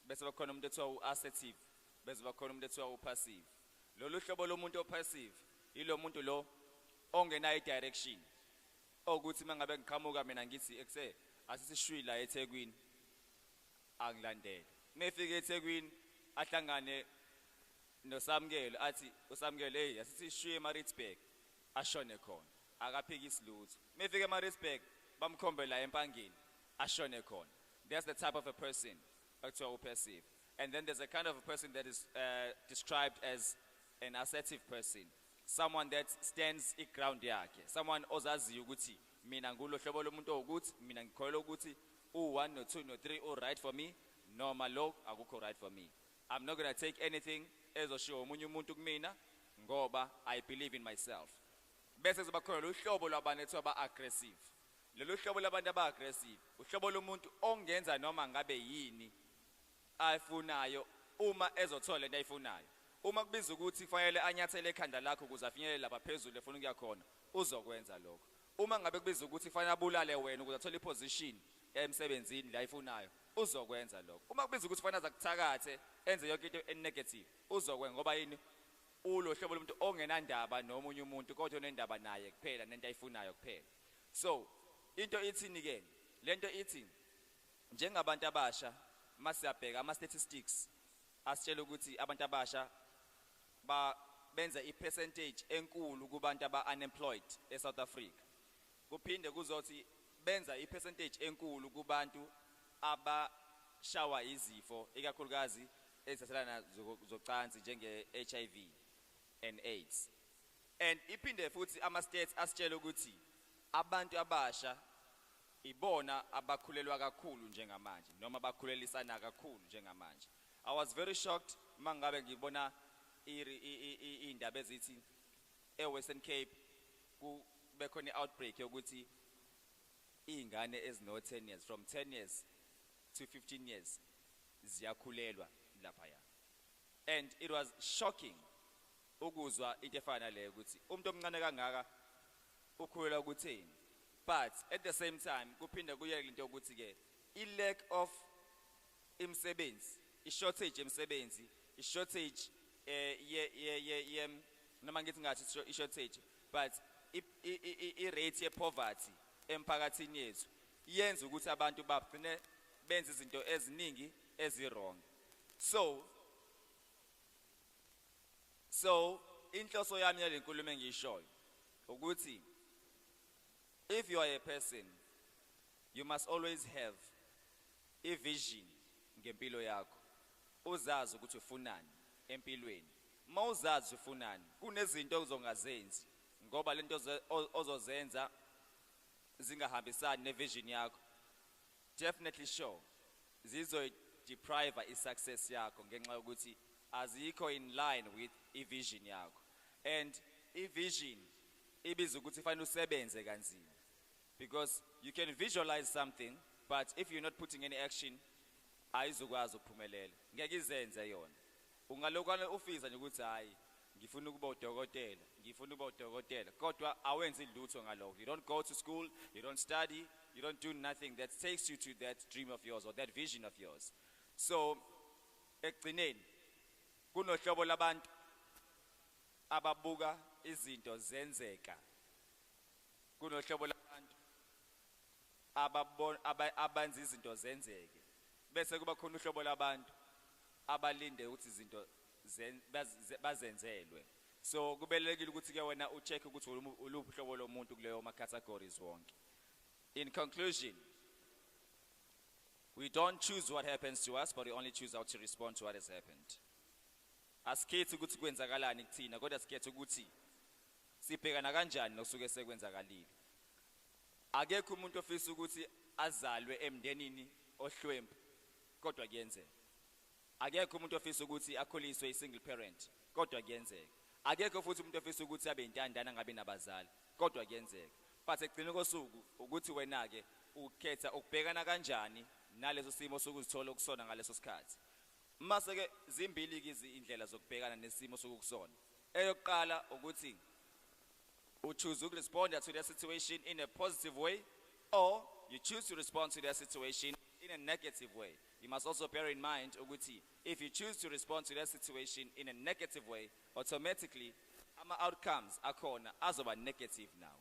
bese bakhona umuntu ethiwa assertive bese bakhona umuntu ethiwa passive lolu hlobo lomuntu opassive ilo muntu lo ongenayo direction ukuthi mangabe ngiqhamuka mina ngithi ekuse asisishwila eThekwini angilandele mefika eThekwini ahlangane noSamkelo athi uSamkelo hey asisishwiye eMaritzburg ashone khona akaphika isilutho mefika eMaritzburg bamkhombe la Empangeni ashone khona. That's the type of a person ekuthiwa passive. And then there's a kind of a person that is described as an assertive person. Someone that stands ground yakhe. Someone ozaziyo ukuthi mina ngulo hlobo lomuntu ukuthi mina ngikholwa ukuthi u1 no2 no3 all right for me noma lo akukho right for me. I'm not going to take anything ezoshiwo omunye umuntu kumina ngoba I believe in myself. Bese kuba khona lo hlobo lwabantu ethiwa ba aggressive. Lelo hlobo labantu aba aggressive uhlobo lomuntu ongenza noma ngabe yini ayifunayo uma ezothola into ayifunayo. Uma kubiza ukuthi kufanele anyathele ekhanda lakho ukuze afinyelele lapha phezulu efuna ukuya khona uzokwenza lokho. Uma ngabe kubiza ukuthi kufanele abulale wena ukuze athole iposition emsebenzini la ayifunayo uzokwenza lokho. Uma kubiza ukuthi fanele akuthakathe enze yonke into enegative uzokwenza ngoba yini ulo hlobo lomuntu ongenandaba nomunye umuntu kodwa onendaba naye kuphela nento ayifunayo kuphela. So into ithini ke lento ithi njengabantu abasha masiyabheka ama statistics asitshela ukuthi abantu abasha benza ipercentage enkulu kubantu aba-unemployed eSouth Africa. Kuphinde kuzothi benza ipercentage enkulu kubantu abashawa izifo ikakhulukazi ezithathelana zocansi njenge-HIV and AIDS. And iphinde futhi ama-stats asitshela ukuthi abantu abasha ibona abakhulelwa kakhulu njengamanje noma abakhulelisana kakhulu njengamanje. I was very shocked mangabe ngibona indaba ezithi eWestern Cape kube khona i-outbreak yokuthi izingane ezino 10 years from 10 years to 15 years ziyakhulelwa lapha ya. And it was shocking ukuzwa into efana leyo ukuthi umuntu omncane kangaka ukhulelwa ukuthini. But at the same time kuphinde kuyeke into ukuthi ke i-lack of imsebenzi, i-shortage emsebenzi, i-shortage noma ngithi ngathi i-shortage but i-rate ye-poverty emphakathini yethu yenza ukuthi abantu bagcine benza izinto eziningi ezi-wrong. So inhloso yami yale nkulumo engiyishoyo ukuthi if you are a person you must always have a vision ngempilo yakho. Uzazi ukuthi ufunani empilweni. Mawuzazi ufunani kunezinto ozongazenzi ngoba lento ozozenza zingahambisani nevision yakho. Definitely sure zizo deprive isuccess yakho ngenxa yokuthi azikho in line with ivision yakho. And ivision ibiza ukuthi fanele usebenze kanzima because you can visualize something but if you're not putting any action ayizokwazi ukuphumelela. Ngeke izenze yona. Ungalokwana ufisa nje ukuthi hayi ngifuna ukuba udokotela, ngifuna ukuba udokotela kodwa awenzi lutho ngalokho. You don't go to school, you don't study, you don't do nothing that takes you to that dream of yours or that vision of yours. So ekugcineni kunohlobo labantu ababuka izinto zenzeka. Kunohlobo labantu abanza izinto zenzeke. Bese kuba khona uhlobo labantu abalinde ukuthi izinto bazenzelwe. So kubelekile ukuthi ke wena ucheck ukuthi uluphi uhlobo lomuntu kuleyo ma categories wonke. In conclusion, we don't choose what happens to us but we only choose how to respond to what has happened. Asikhethi ukuthi kwenzakalani kuthina kodwa sikhethe ukuthi sibhekana kanjani nokusuke sekwenzakalile. Akekho umuntu ofisa ukuthi azalwe emndenini ohlwempu kodwa kuyenzeka. Akekho umuntu ofisa ukuthi akhuliswe i-single parent kodwa kuyenzeka. Akekho futhi umuntu ofisa ukuthi abe intandana ngabe nabazali kodwa kuyenzeka. But ekugcineni kosuku ukuthi wena ke ukhetha ukubhekana kanjani naleso simo sokuzithola ukusona ngaleso sikhathi. Mase ke zimbili izindlela zokubhekana nesimo sokukusona. Eyokuqala ukuthi you choose to respond to that situation in a positive way or you choose to respond to that situation in a negative way. You must also bear in mind ukuthi if you choose to respond to that situation in a negative way, automatically ama outcomes akhona azoba negative now.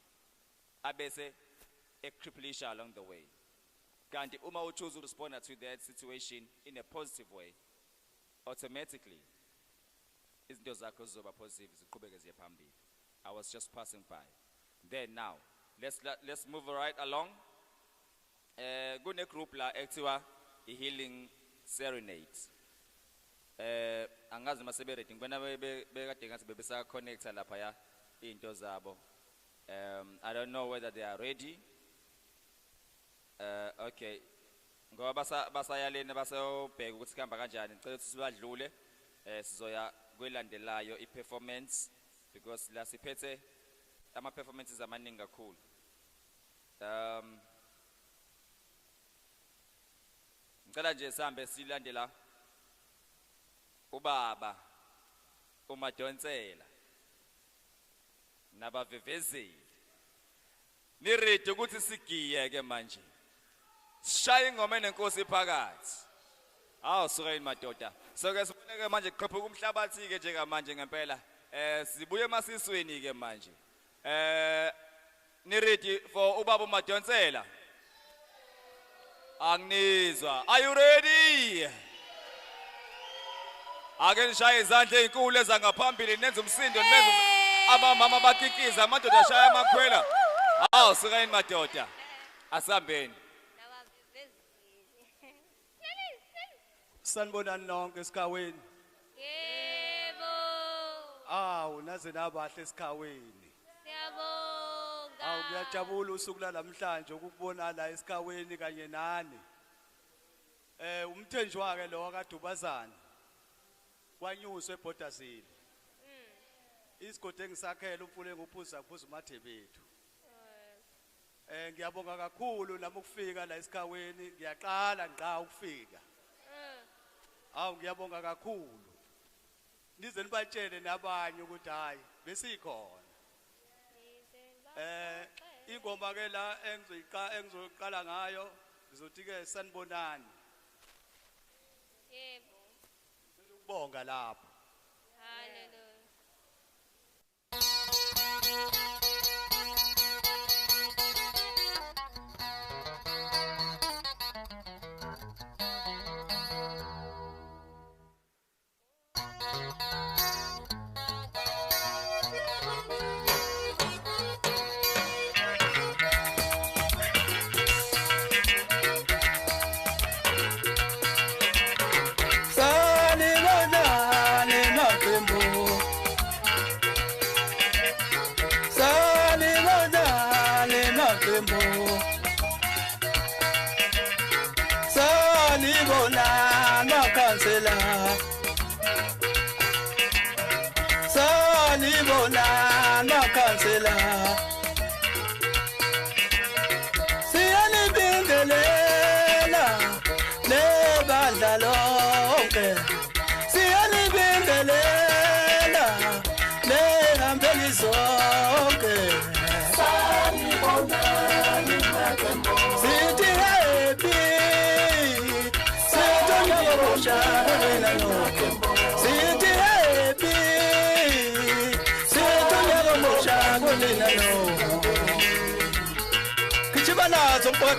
Abese ekriplisha along the way. Kanti uma you choose to respond to that situation in a positive way, automatically izinto zakho zizoba positive ziqhubeke ziye phambili. I was just passing by. Then now let's move right along. Kune group la ekuthiwa healing serenade. Angazi masebe ready ngibona bekade ngathi bebesa connecta lapha ya into zabo. I don't know whether they are ready. Okay. Ngoba basayalena basayobheka ukuthi kuhamba kanjani. Ngicela ukuthi sibadlule sizoya kwelandelayo iperformance because la siphethe ama performances amaningi kakhulu. Ngicela nje sihambe silandela ubaba uMadonsela nabavevezeli. Ni ready ukuthi sigiye ke manje. Shaya ingoma enenkosi phakathi. Awu sukeni madoda. So ke sifuneke manje kuqhephuka umhlabathi ke nje manje ngempela. Sibuye emasisweni ke manje. Ni ready for ubaba Madonsela? Angnizwa. Are you ready? Ake nishaye izandla ezinkulu ezangaphambili nenze umsindo nenze abamama bakikiza amadoda ashaya amakhwela. Awu sukeni madoda. Asambeni. Sanibonani nonke esikhaweni. Yebo. Awu naze nabahle esikhaweni. Siyabonga. Awu ngiyajabula usuku namhlanje ukubona la esikhaweni kanye nani. Umthenjwa ke lo kaDubazana. Kwanyuswe eBhodazini. Isigodi engisakhela umfule ngophuza kuphuza umathe bethu. Ngiyabonga kakhulu nami ukufika la esikhaweni ngiyaqala ngqa ukufika. Awu ngiyabonga kakhulu. Nize nibatshele nabanye ukuthi hayi besikhona. Ingoma ke la engizoqala ngayo ngizothi ke sanibonani. Yebo. Ukubonga lapha. Hallelujah.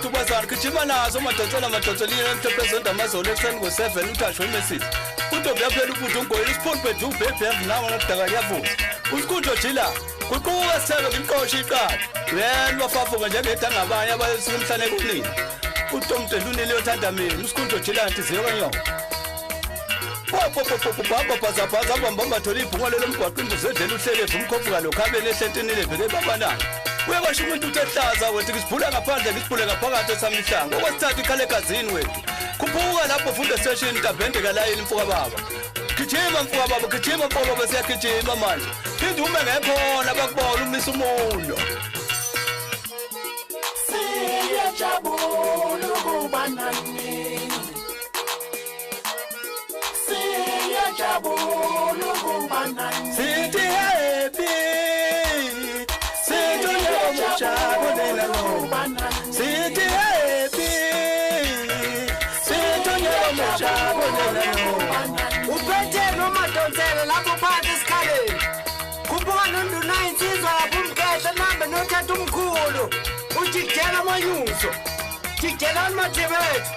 Thubazana kujima nazo Madonsela emthepezweni amazolo ekuseni ngo7 uthashwe imessage uDobe yaphela ubutho ungoyile isiphone bethu ubhebhe nawo ngokudaka yavuza usikhundlo jila kuquka sithebe ngimqosha iqala yena bafafuka njengeda ngabanye abayisuka emhlane kunini uTomdelu unile othanda mina usikhundlo jila nti ziyo kanyo baba bhaza bamba batholi ibhunga lomgwaqo imbuzedlela uhlele umkhofu kalokhabeni ehlentini lebheke babanana uyabasho umuntu utehlaza wethu ngisibhula ngaphandle ngisibhule ngaphakathi esamhlanga okwesithathu ikhale egazini wethu khuphuka lapho funda session tabende kalayini mfuka baba gijima mfuka baba gijima mfuka baba siyagijima manje phinde ume ngekhona bakubona umisa umulo siyajabula ukuba nani siyajabula ukuba nani sithi happy Chabulela no City happy City no chabulela no Uphethe no Madonsela lapho phansi Eskhaleni Kubuka nonduna insizwa kumkhethe nambe nothatha umkhulu ujikela amanyuso jikela uMathebethu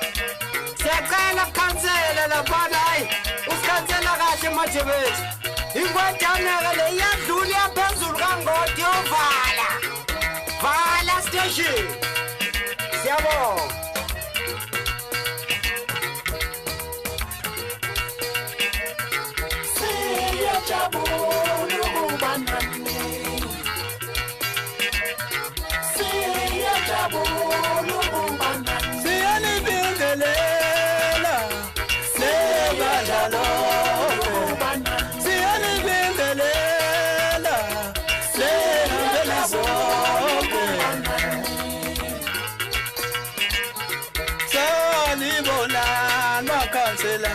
siyacela khansela lapha hayi usikhansela kahle uMathebethu ingwadana le iyadlula yaphezulu kangoti yovala Vala station. Siamo. Siyajabula ukuba nani. Siyajabula ukuba nani. Siyanibingelela lebadalo. Siyanibingelela lebadalo. Sanibonani makhansela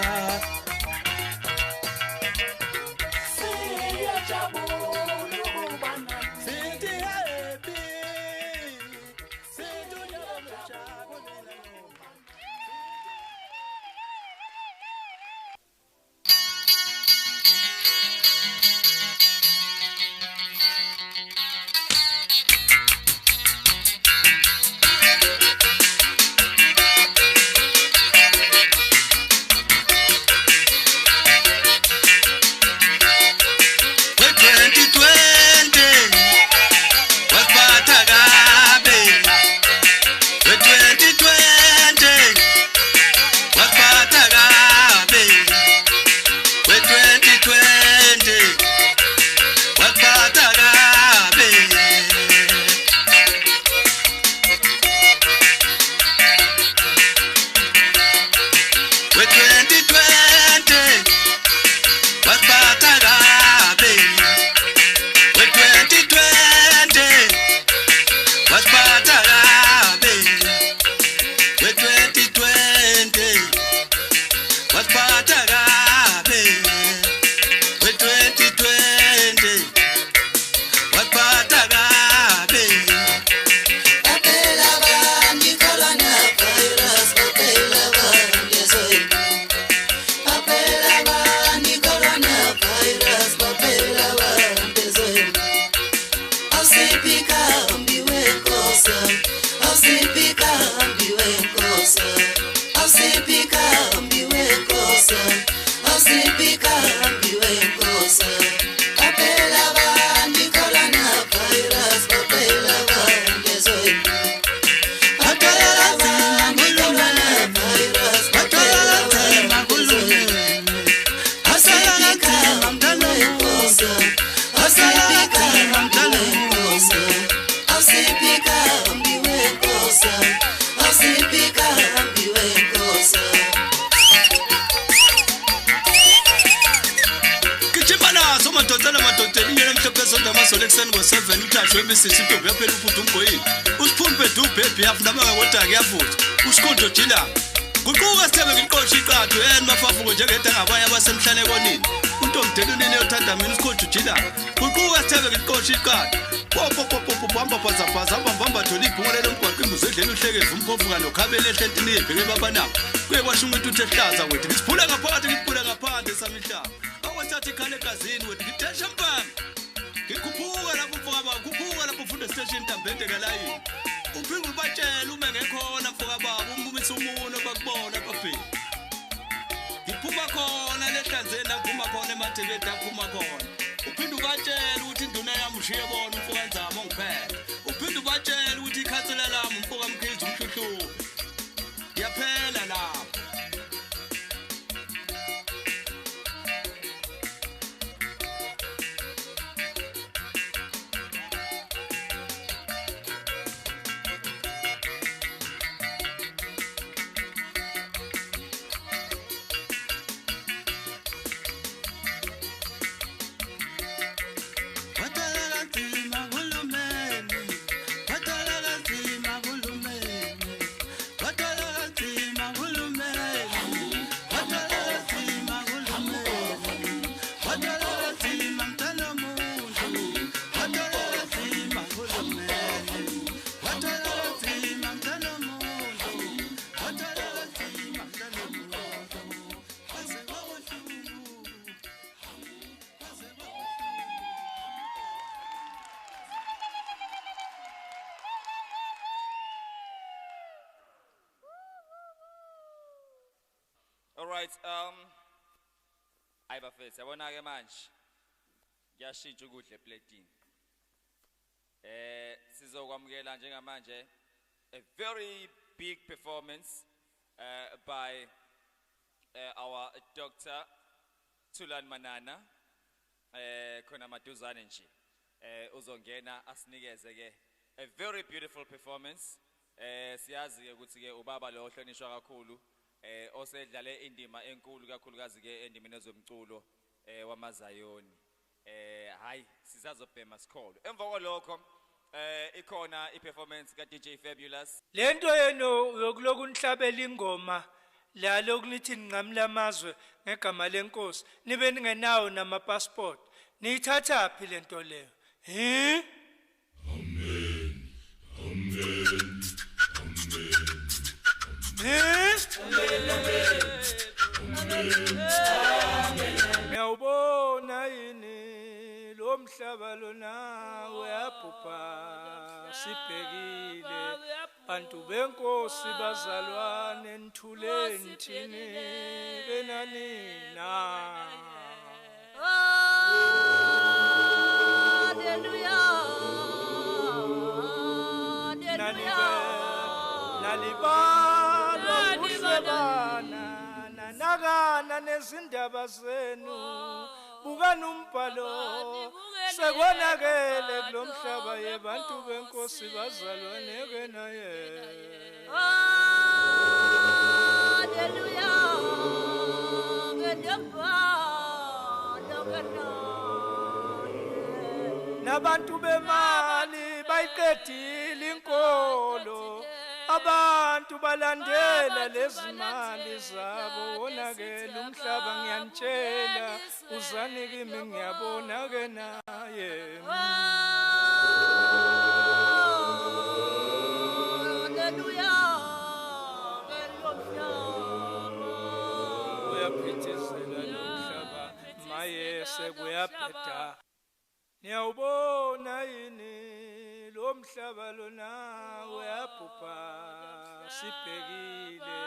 somadodana madodeni nyela mhlophe sonda masole kuseni ngo7 uthashwe emisisi into yaphela uphuthu umgoyini usiphumpe dubhebi yafuna bangakoda kuyavuza usikhondo jila kuquka sithebe ngiqosha iqatho yena mafafuko njengeda ngabaya abasemhlane konini untomdeni unene uthanda mina usikhondo jila kuquka sithebe ngiqosha iqatho popo bamba phaza bamba thola ibhungole lomgwaqo imbuzo edleni uhlekeza umphofuka nokhabele ehlentini yebheke babanabo kuye kwasho umuntu uthi ehlaza wethu ngiphula ngaphakathi ngiphula ngaphandle samihlaba awathatha ikhale egazini wethu ngidesha mpama ngikhuphuka lapho mfoka baba khuphuka lapho ufunda station Ntambende kalayini uphinga ubatshela uma ngekhona mfoka baba umbumisa umuno bakubona babheki ngiphuma khona lehlanzeni aphuma khona emathebeni aphuma khona uphinda ubatshela ukuthi induna yami ushiye bona umfoka nzamo ngiphela uphinda ubatshela ukuthi ikhansela lami umfoka mkhizi umhluhlubu yaphela lapho Alright, ayi bafethu yabona ke manje kuyashintsha ukudla eplatini. Sizokwamukela njengamanje a very big performance by our Dr. Thulani Manana. Khona maduzane nje. Uzongena asinikeze ke a very beautiful performance. Siyazi ke ukuthi ke ubaba lo ohlonishwa kakhulu. Osedlale indima enkulu kakhulukazi ke endimeni ezomculo wamazayoni hayi sizazobhema sikholo emva kwalokho ikhona iperformance ka DJ Fabulous lento yeno yokuloku nihlabela ingoma la lokunithi ninqamla amazwe ngegama lenkosi nibe ningenawo nama passport niyithatha phi lento leyo Ngiyawubona yini lo mhlaba lona uyabhubha sibhekile bantu benkosi bazalwane nithuleni thini benanina Nalibala kuhlebana nanakana nezindaba zenu bukana umbhalo sekonakele kulomhlaba yebantu benkosi bazalwane ke naye Hallelujah nabantu bemali bayiqedile inkolo abantu balandela lezimali zabo wonakela umhlaba ngiyanitshela uzani kimi ngiyabona ke naye uyaphithizela lomhlaba maye sekuyaphetha Niyawubona yini lo mhlaba lona uyabhubha sibhekile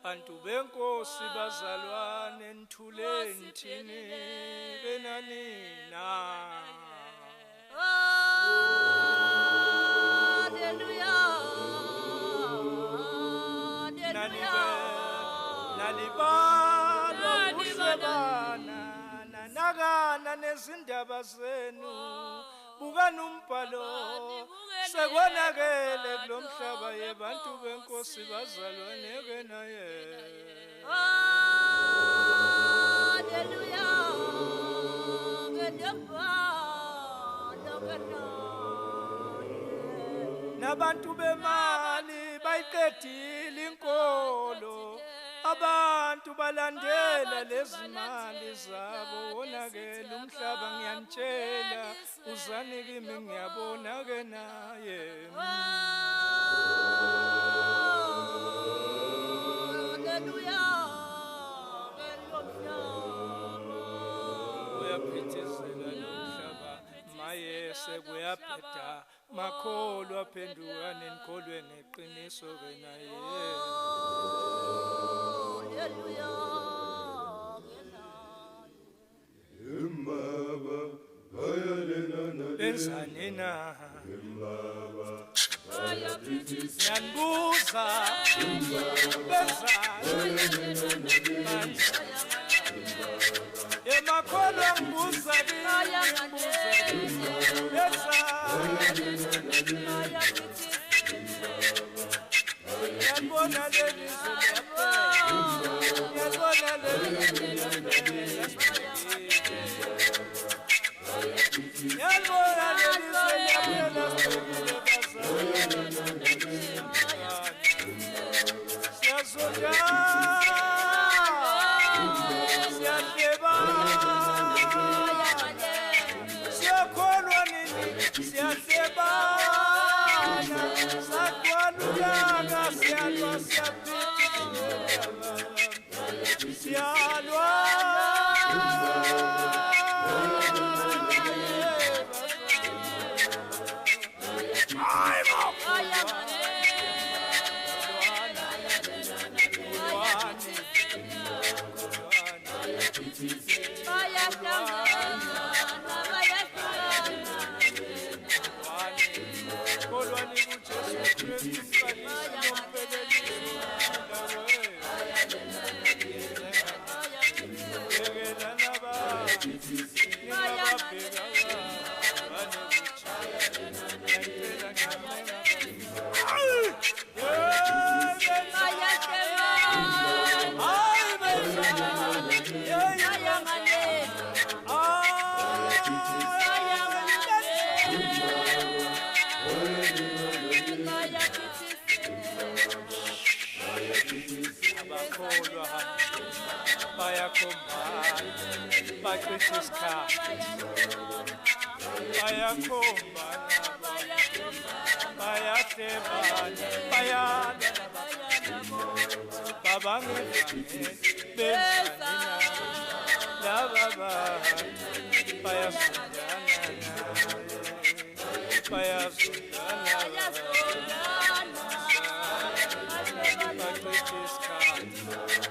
bantu benkosi bazalwane nithuleni thini benanina Nalibala kuhlebana nanakana nezindaba zenu bukana umbhalo sekonakele kulomhlaba yebantu benkosi bazalwane ke naye Hallelujah nabantu bemali bayiqedile inkolo abantu balandela lezi mali zabo wonakele umhlaba ngiyanitshela uzani kimi ngiyabona ke naye uyaphithizela lomhlaba maye sekuyaphetha makholo aphenduka nenkolweni eqiniso ke naye benzani na ngiyabuza benzani emakholo ngibuza ngiyabona lelizwe ngiyabona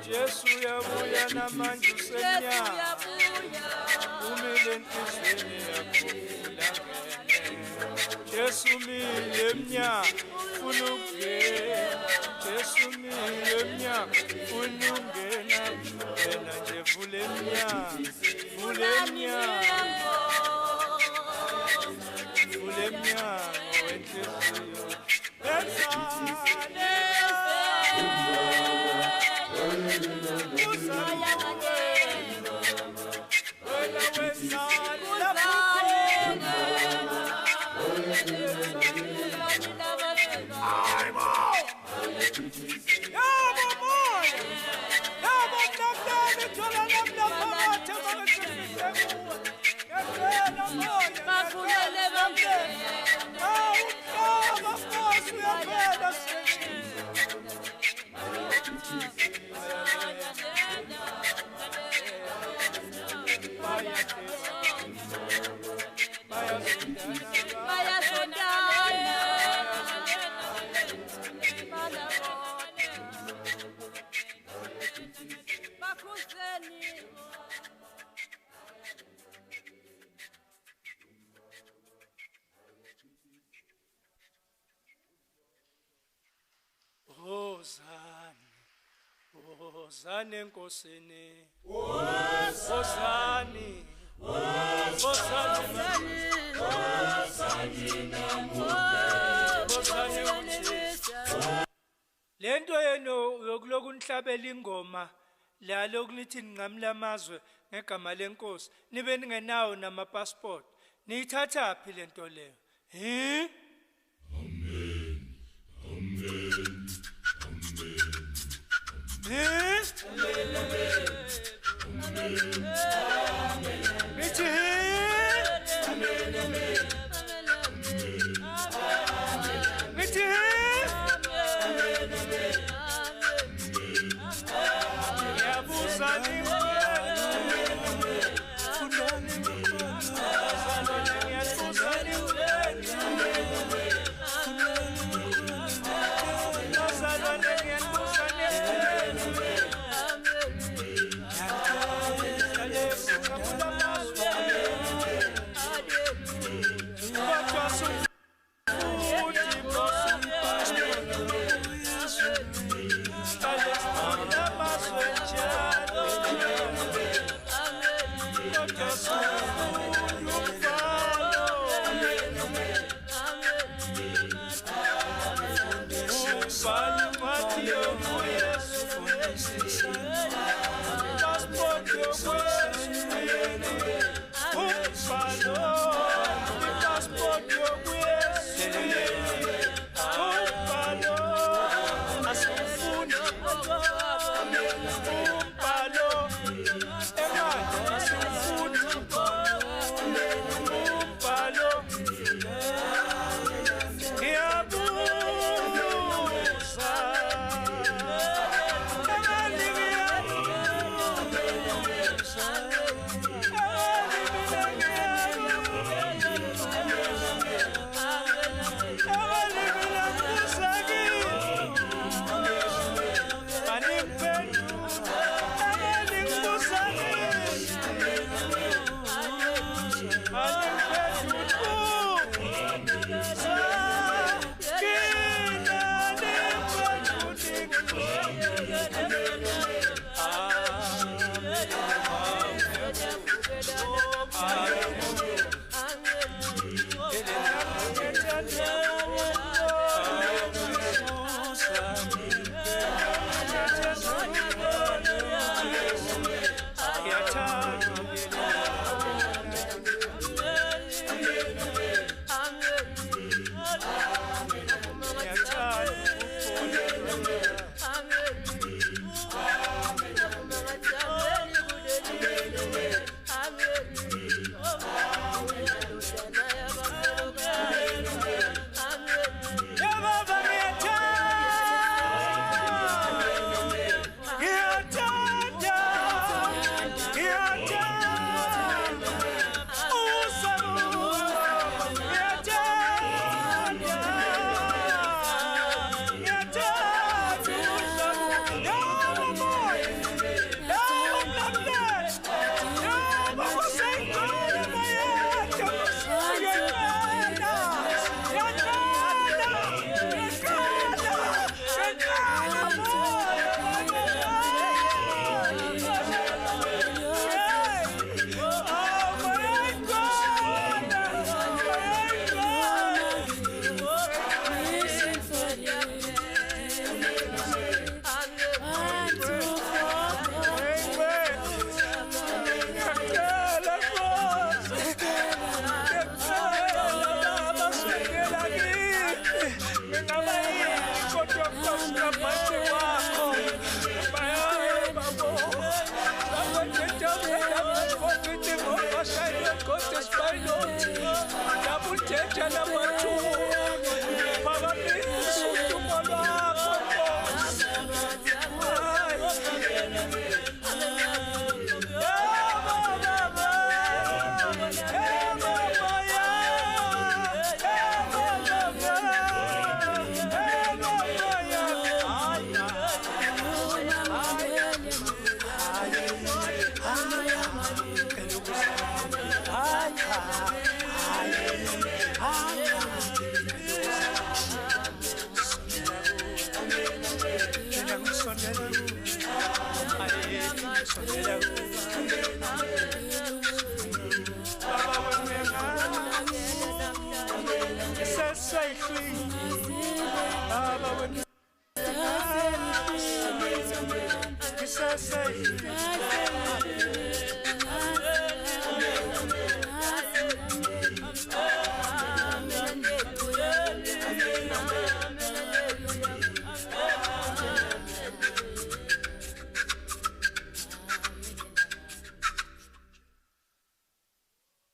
Jesu yabuya namanje usemnyama umile enhlizweni yakho ulangene Jesu mile emnyama ufuna ukungena Jesu mile emnyama ufuna ukungena wena nje vula emnyama wenhliziyo Hosani enkosini Hosani lento yeno yokuloku nihlabela ingoma lalo kulithi ninqamla amazwe ngegama lenkosi nibe ningenawo namapassport niyithatha phi lento leyo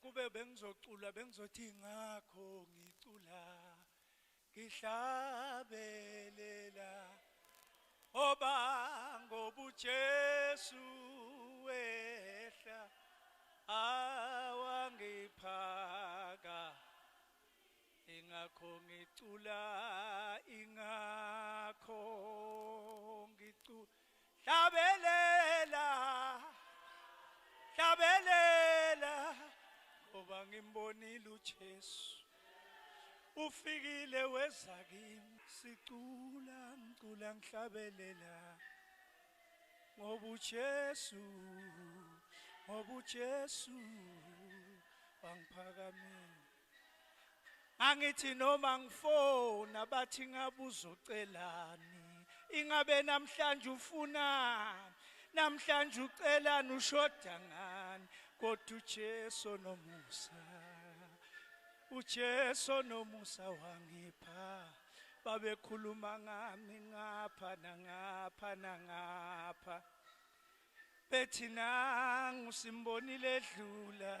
kube bengizocula bengizothi ngakho ngicula ngihlabelela oba ngobujesu wehla awangiphaka ingakho ngicula ingakho ngicula hlabelela ngoba ngimbonile uJesu ufikile weza kimi sicula ngicula ngihlabelela ngoba uJesu wangiphakamisa angithi noma ngifona bathi ngabuza ucelani ingabe namhlanje ufunani namhlanje ucelani ushoda ngani kodwa uJesu nomusa wangipha babekhuluma ngami ngapha nangapha bethi nangu simbonile edlula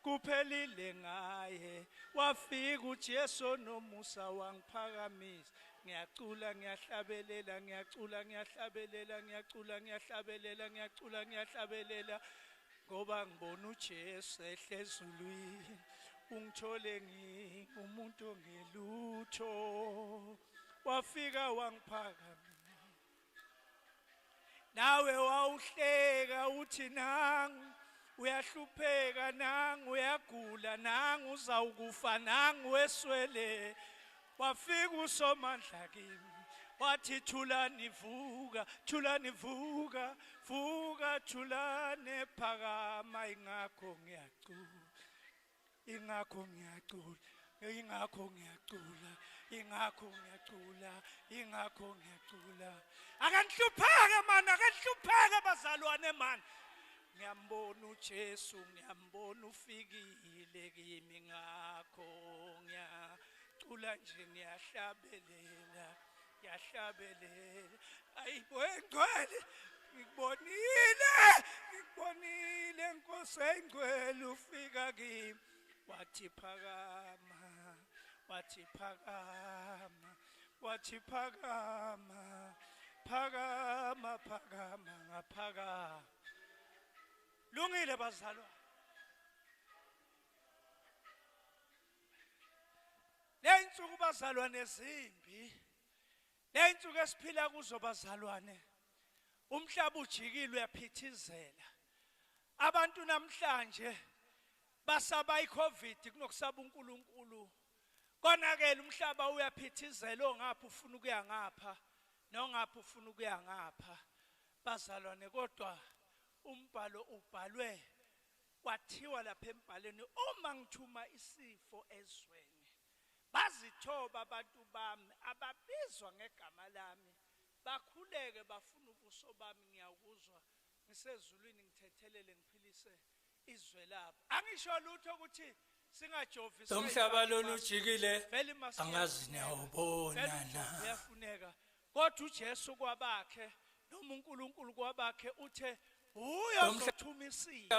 kuphelile ngaye wafika uJesu nomusa wangiphakamisa ngiyacula ngiyahlabelela ngoba ngibona uJesu ehle ezulwini ungithole ngingumuntu ongelutho wafika wangiphakamisa nawe wawuhleka uthi nangu uyahlupheka nangu uyagula nangu uzawukufa nangu weswele wafika uSomandla kimi wathi Thulani vuka Thulani phakama ingakho ngiyacula akanhlupheke bazalwane man ngiyambona uJesu ngiyambona ufikile kimi ngakho ngiyacula nje ngiyahlabelela ayibongcwele ngikubonile Nkosi engcwele ufika kimi wathi phakama ngaphakama lungile bazalwane leyinsuku bazalwane zimbi leyinsuku esiphila kuzo bazalwane umhlaba ujikile uyaphithizela abantu namhlanje basaba iCovid kunokusaba uNkulunkulu konakele umhlaba uyaphithizela ongapha ufuna ukuya ngapha nongapha ufuna ukuya ngapha bazalwane kodwa umbhalo ubhalwe kwathiwa lapha embhaleni uma ngithuma isifo ezweni bazithoba abantu bami ababizwa ngegama lami bakhuleke bafuna ubuso bami ngiyakuzwa ngisezulwini ngithethelele ngiphilise izwe labo angisho lutho ukuthi singajovisa umhlaba lolu ujikile angazi niyawubona na uyafuneka kodwa uJesu kwabakhe noma uNkulunkulu kwabakhe uthe uyothuma isifo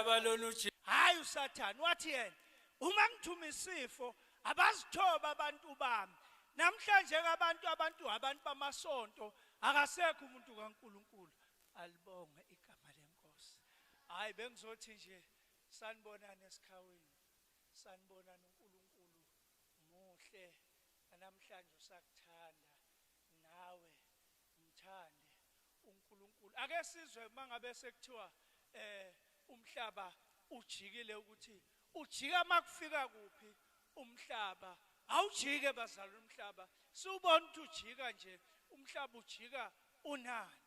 hayi uSathane wathi yena uma ngithuma isifo abazithoba abantu bami namhlanje abantu bamasonto akasekho umuntu kaNkulunkulu alibonge igama lenkosi hayi bengizothi nje sanibonana esikhaweni sanibonana uNkulunkulu muhle namhlanje usakuthanda nawe mthande uNkulunkulu ake sizwe mangabe sekuthiwa umhlaba ujikile ukuthi ujika makufika kuphi umhlaba awujike bazalwa umhlaba siubona ukuthi ujika nje umhlaba ujika unani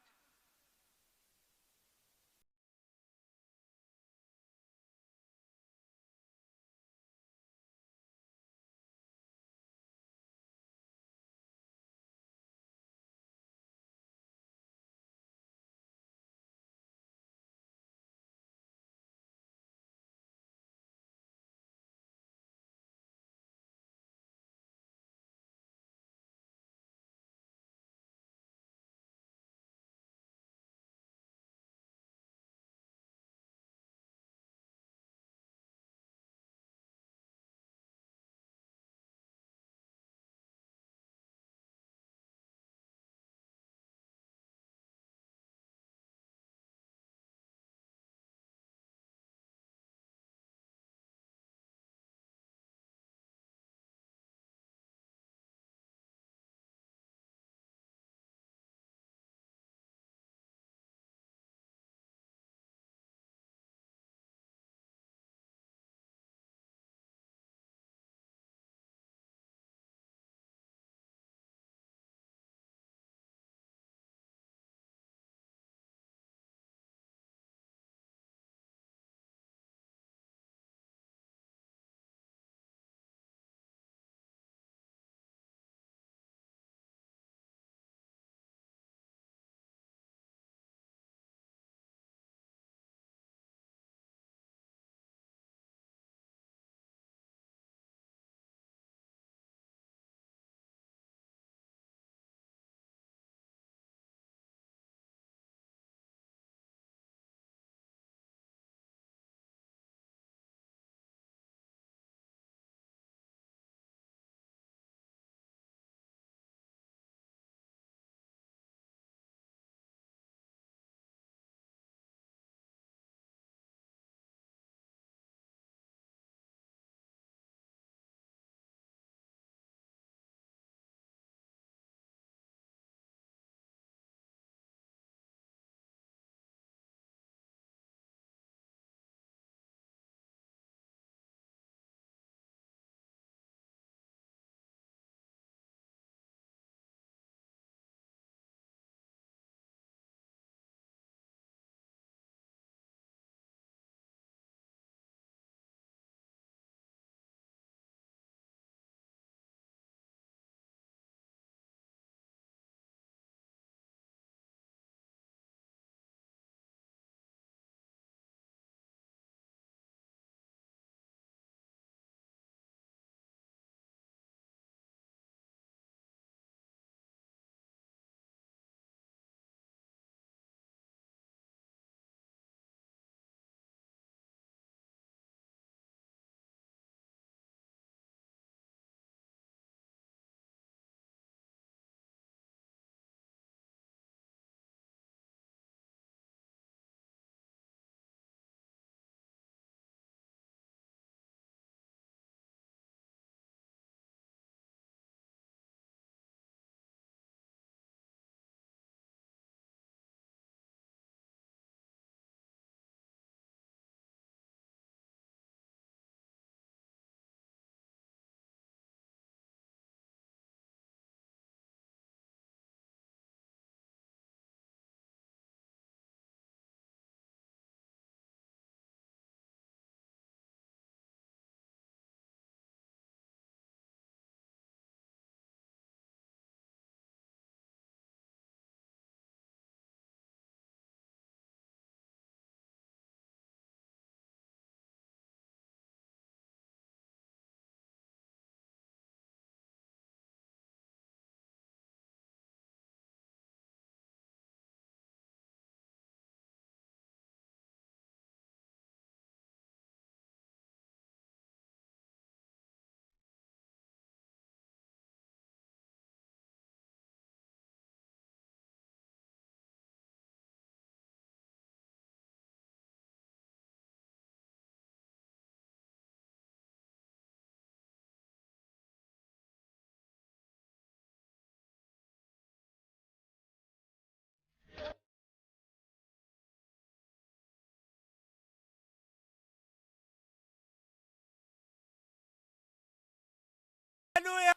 Haleluya.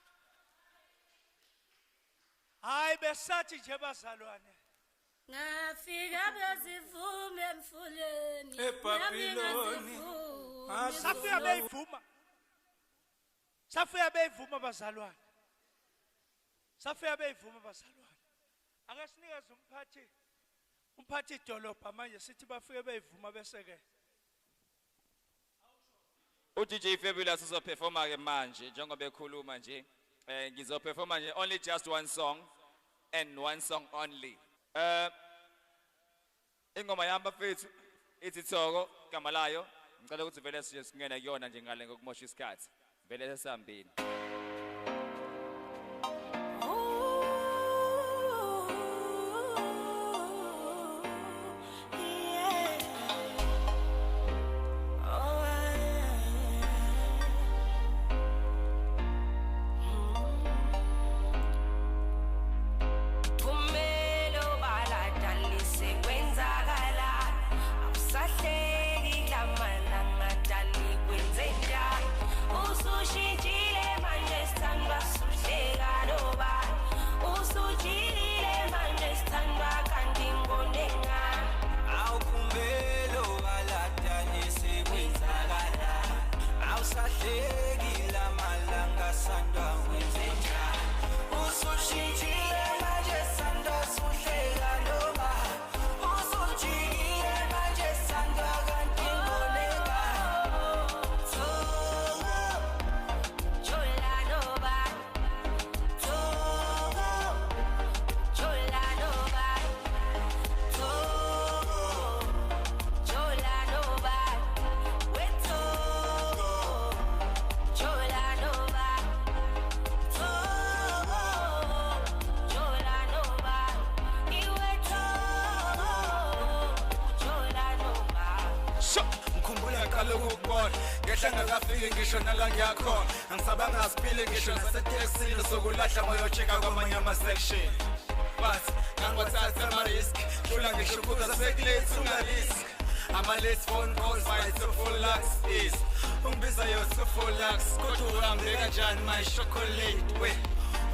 Hayi besathi nje bazalwane. Ngafika bezivume emfuleni. eBhabhiloni safika beyivuma bazalwane safika beyivuma bazalwane ake sinikeze umphathi idolobha manje sithi bafike beyivuma bese ke uDJ Fabulous uzoperforma ke manje njengoba ekhuluma nje ngizoperforma nje only just one song and one song only ingoma yami bafethu ithi Thoko igama layo ngicela ukuthi vele singene kuyona nje ngale ngokumosha isikhathi vele sesihambini ngisho nala ngiyakhona angisabanga asiphile ngisho naseteksini sokulahla ngoyocheka kwamanye ama-section but ngangwathatha ama-risk hlula ngisho kuza sekulate ungalisi ama-late phone calls by 2 lakhs is ungibiza yo 2 lakhs kodwa uhambe kanjani my chocolate we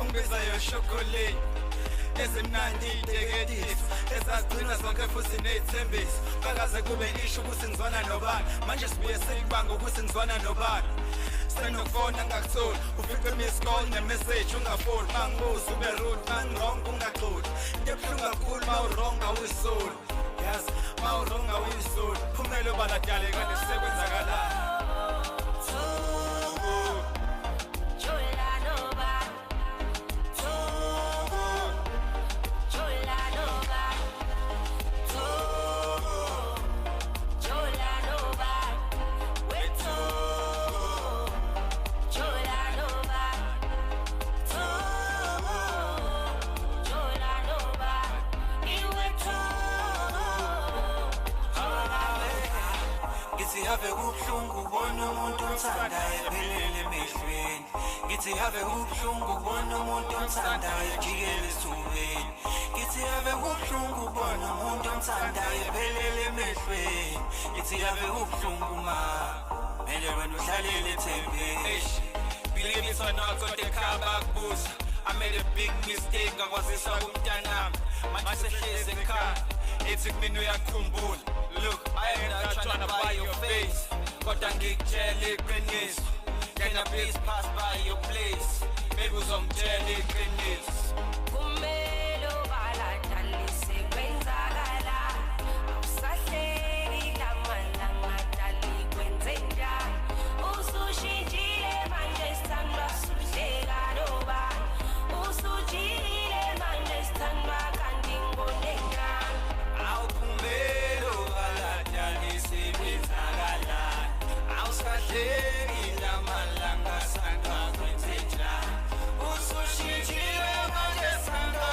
ungibiza yo chocolate ezimnandi iteketifu ezagcina zonke futhi ney'thembiso kakaze kube isho ukuthi ngizwana nobani manje sibuye sekubanga ukuthi ngizwana nobani senokufona ngakutholi ufice miss call nemessage ungafoli mangibuza ube rude mangirong ungaxoli into ebuhlungu kakhulu ma urong awuyisoli yazi ma urong awuyisoli phumele obaladale kanti sekwenzakalani Have ubuhlungu bona umuntu omthandayo ephelele emehlweni ngithi have ubuhlungu bona umuntu omthandayo ejikele esithubeni ngithi have ubuhlungu bona umuntu omthandayo ephelele emehlweni ngithi have ubuhlungu ma mele wena uhlalele ethembeni believe it or not kodwa ekhaya kubuza I made a big mistake ngakwazisa kumntanami manje sehlezi ekhaya ethi kumina uyakhumbula look I ain't not trying to buy your face kodwa ngikutshela iqiniso can I please pass by your place maybe uzongitshela iqiniso kumele ubaladalise kwenzakala awusahleki lamalanga kwenze njani usushintshile manje sithandwa suhleka nobani usujikile manje sithandwa kanti ngonengani awuphumele ubaladalise kwenzakalani awusahleki lamalanga sithandwa kwenze njani usushintshile manje sithandwa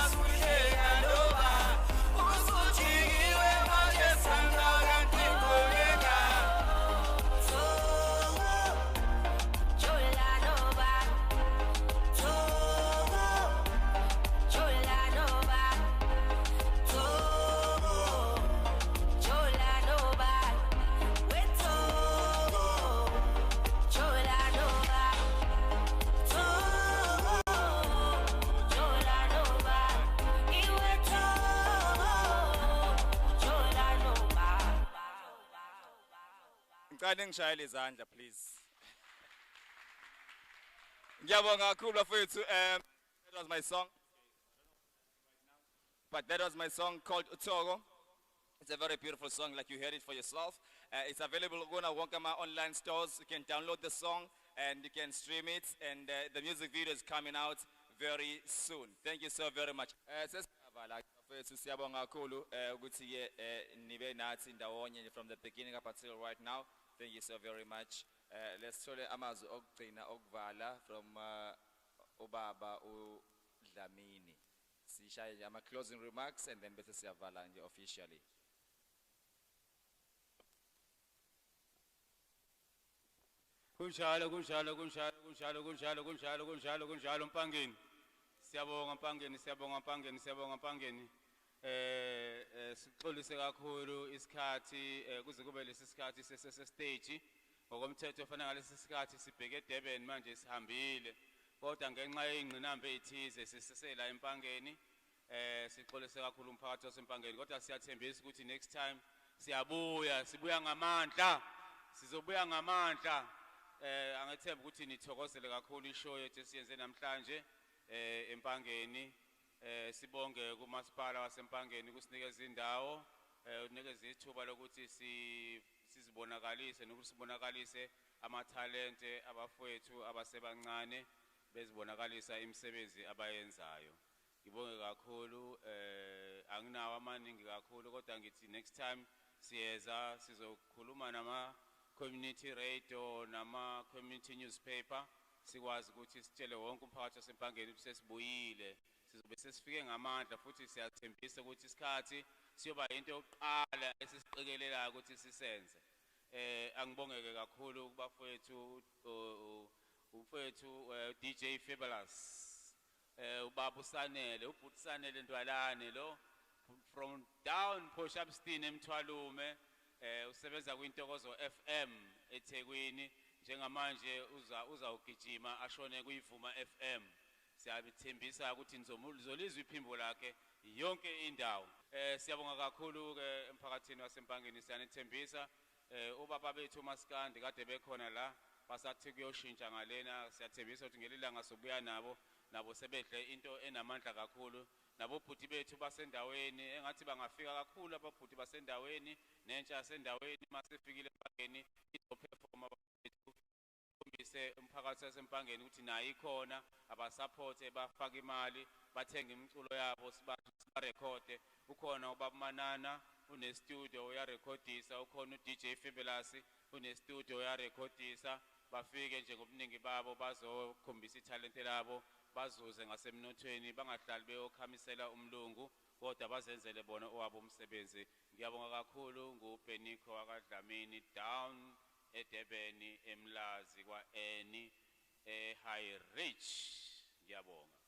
Kani ngishayele izandla please. Ngiyabonga kakhulu bafethu. That was my song. But that was my song called Utogo. It's a very beautiful song, like you heard it for yourself. It's available on Wonkama online stores. You can download the song and you can stream it. And the music video is coming out very soon. Thank you so very much. From the beginning up until right now. Thank you so very much. Let's show the Amazu Oktrina Okvala from Obaba Dlamini. My closing remarks and then better Siavala officially. Kunjalo Empangeni. Siyabonga Empangeni. Sixolise kakhulu isikhathi kuze kube lesi sikhathi sesestage. Ngokomthetho ufana ngalesi sikhathi sibheke eDurban manje sihambile. Kodwa ngenxa yezingqinamba ezithize sisesela Empangeni. Sixolise kakhulu umphakathi waseMpangeni kodwa siyathembisa ukuthi next time sibuya ngamandla. Sizobuya ngamandla. Angethemba ukuthi nithokozele kakhulu ishow yethu esiyenze namhlanje Empangeni. Sibonge kumasipala waseMpangeni kusinikeza indawo, unikeza ithuba lokuthi sizibonakalise nokusibonakalise amathalente abafowethu abasebancane bezibonakalisa imisebenzi abayenzayo. Ngibonge kakhulu, anginawo amaningi kakhulu kodwa ngithi next time siyeza sizokhuluma nama community radio nama community newspaper sikwazi ukuthi sitshele wonke umphakathi waseMpangeni ukuthi sesibuyile. Sizobe sesifike ngamandla futhi siyathembisa ukuthi isikhathi siyoba into yokuqala esisiqikelelayo ukuthi sisenze. Angibongeke kakhulu kubafowethu umfowethu DJ Fabulous, ubaba uSanele, ubhuti Sanele Ntwalane lo from down Phoshabstein eMthwalume, usebenza kwintokozo FM eThekwini njengamanje uzawugijima ashone kuyivuma FM. Siyabithembisa ukuthi nizolizwa iphimbo lakhe yonke indawo. Siyabonga kakhulu ke emphakathini waseMpangeni siyanethembisa. Ubaba bethu uMaskandi kade bekhona la basathi kuyoshintsha ngalena. Siyathembisa ukuthi ngelilanga sobuya nabo sebedle into enamandla kakhulu. Nabo bhuti bethu basendaweni engathi bangafika kakhulu ababhuti basendaweni nentsha yasendaweni masifikile eMpangeni izoperforma kumbise umphakathi waseMpangeni ukuthi nayi ikhona abasupporte bafaka imali bathenga imiculo yabo sibarekhode. Ukhona ubaba Manana une studio uyarekhodisa, ukhona uDJ Fabulous une studio uyarekhodisa. Bafike nje ngobuningi babo bazokhombisa italente labo bazuze ngasemnothweni bangahlali beyokhamisela umlungu kodwa bazenzele bona owabo umsebenzi. Ngiyabonga kakhulu nguBhenicos wakadlamini down eDurban eMlazi kwaEni eHigh Reach. Ngiyabonga.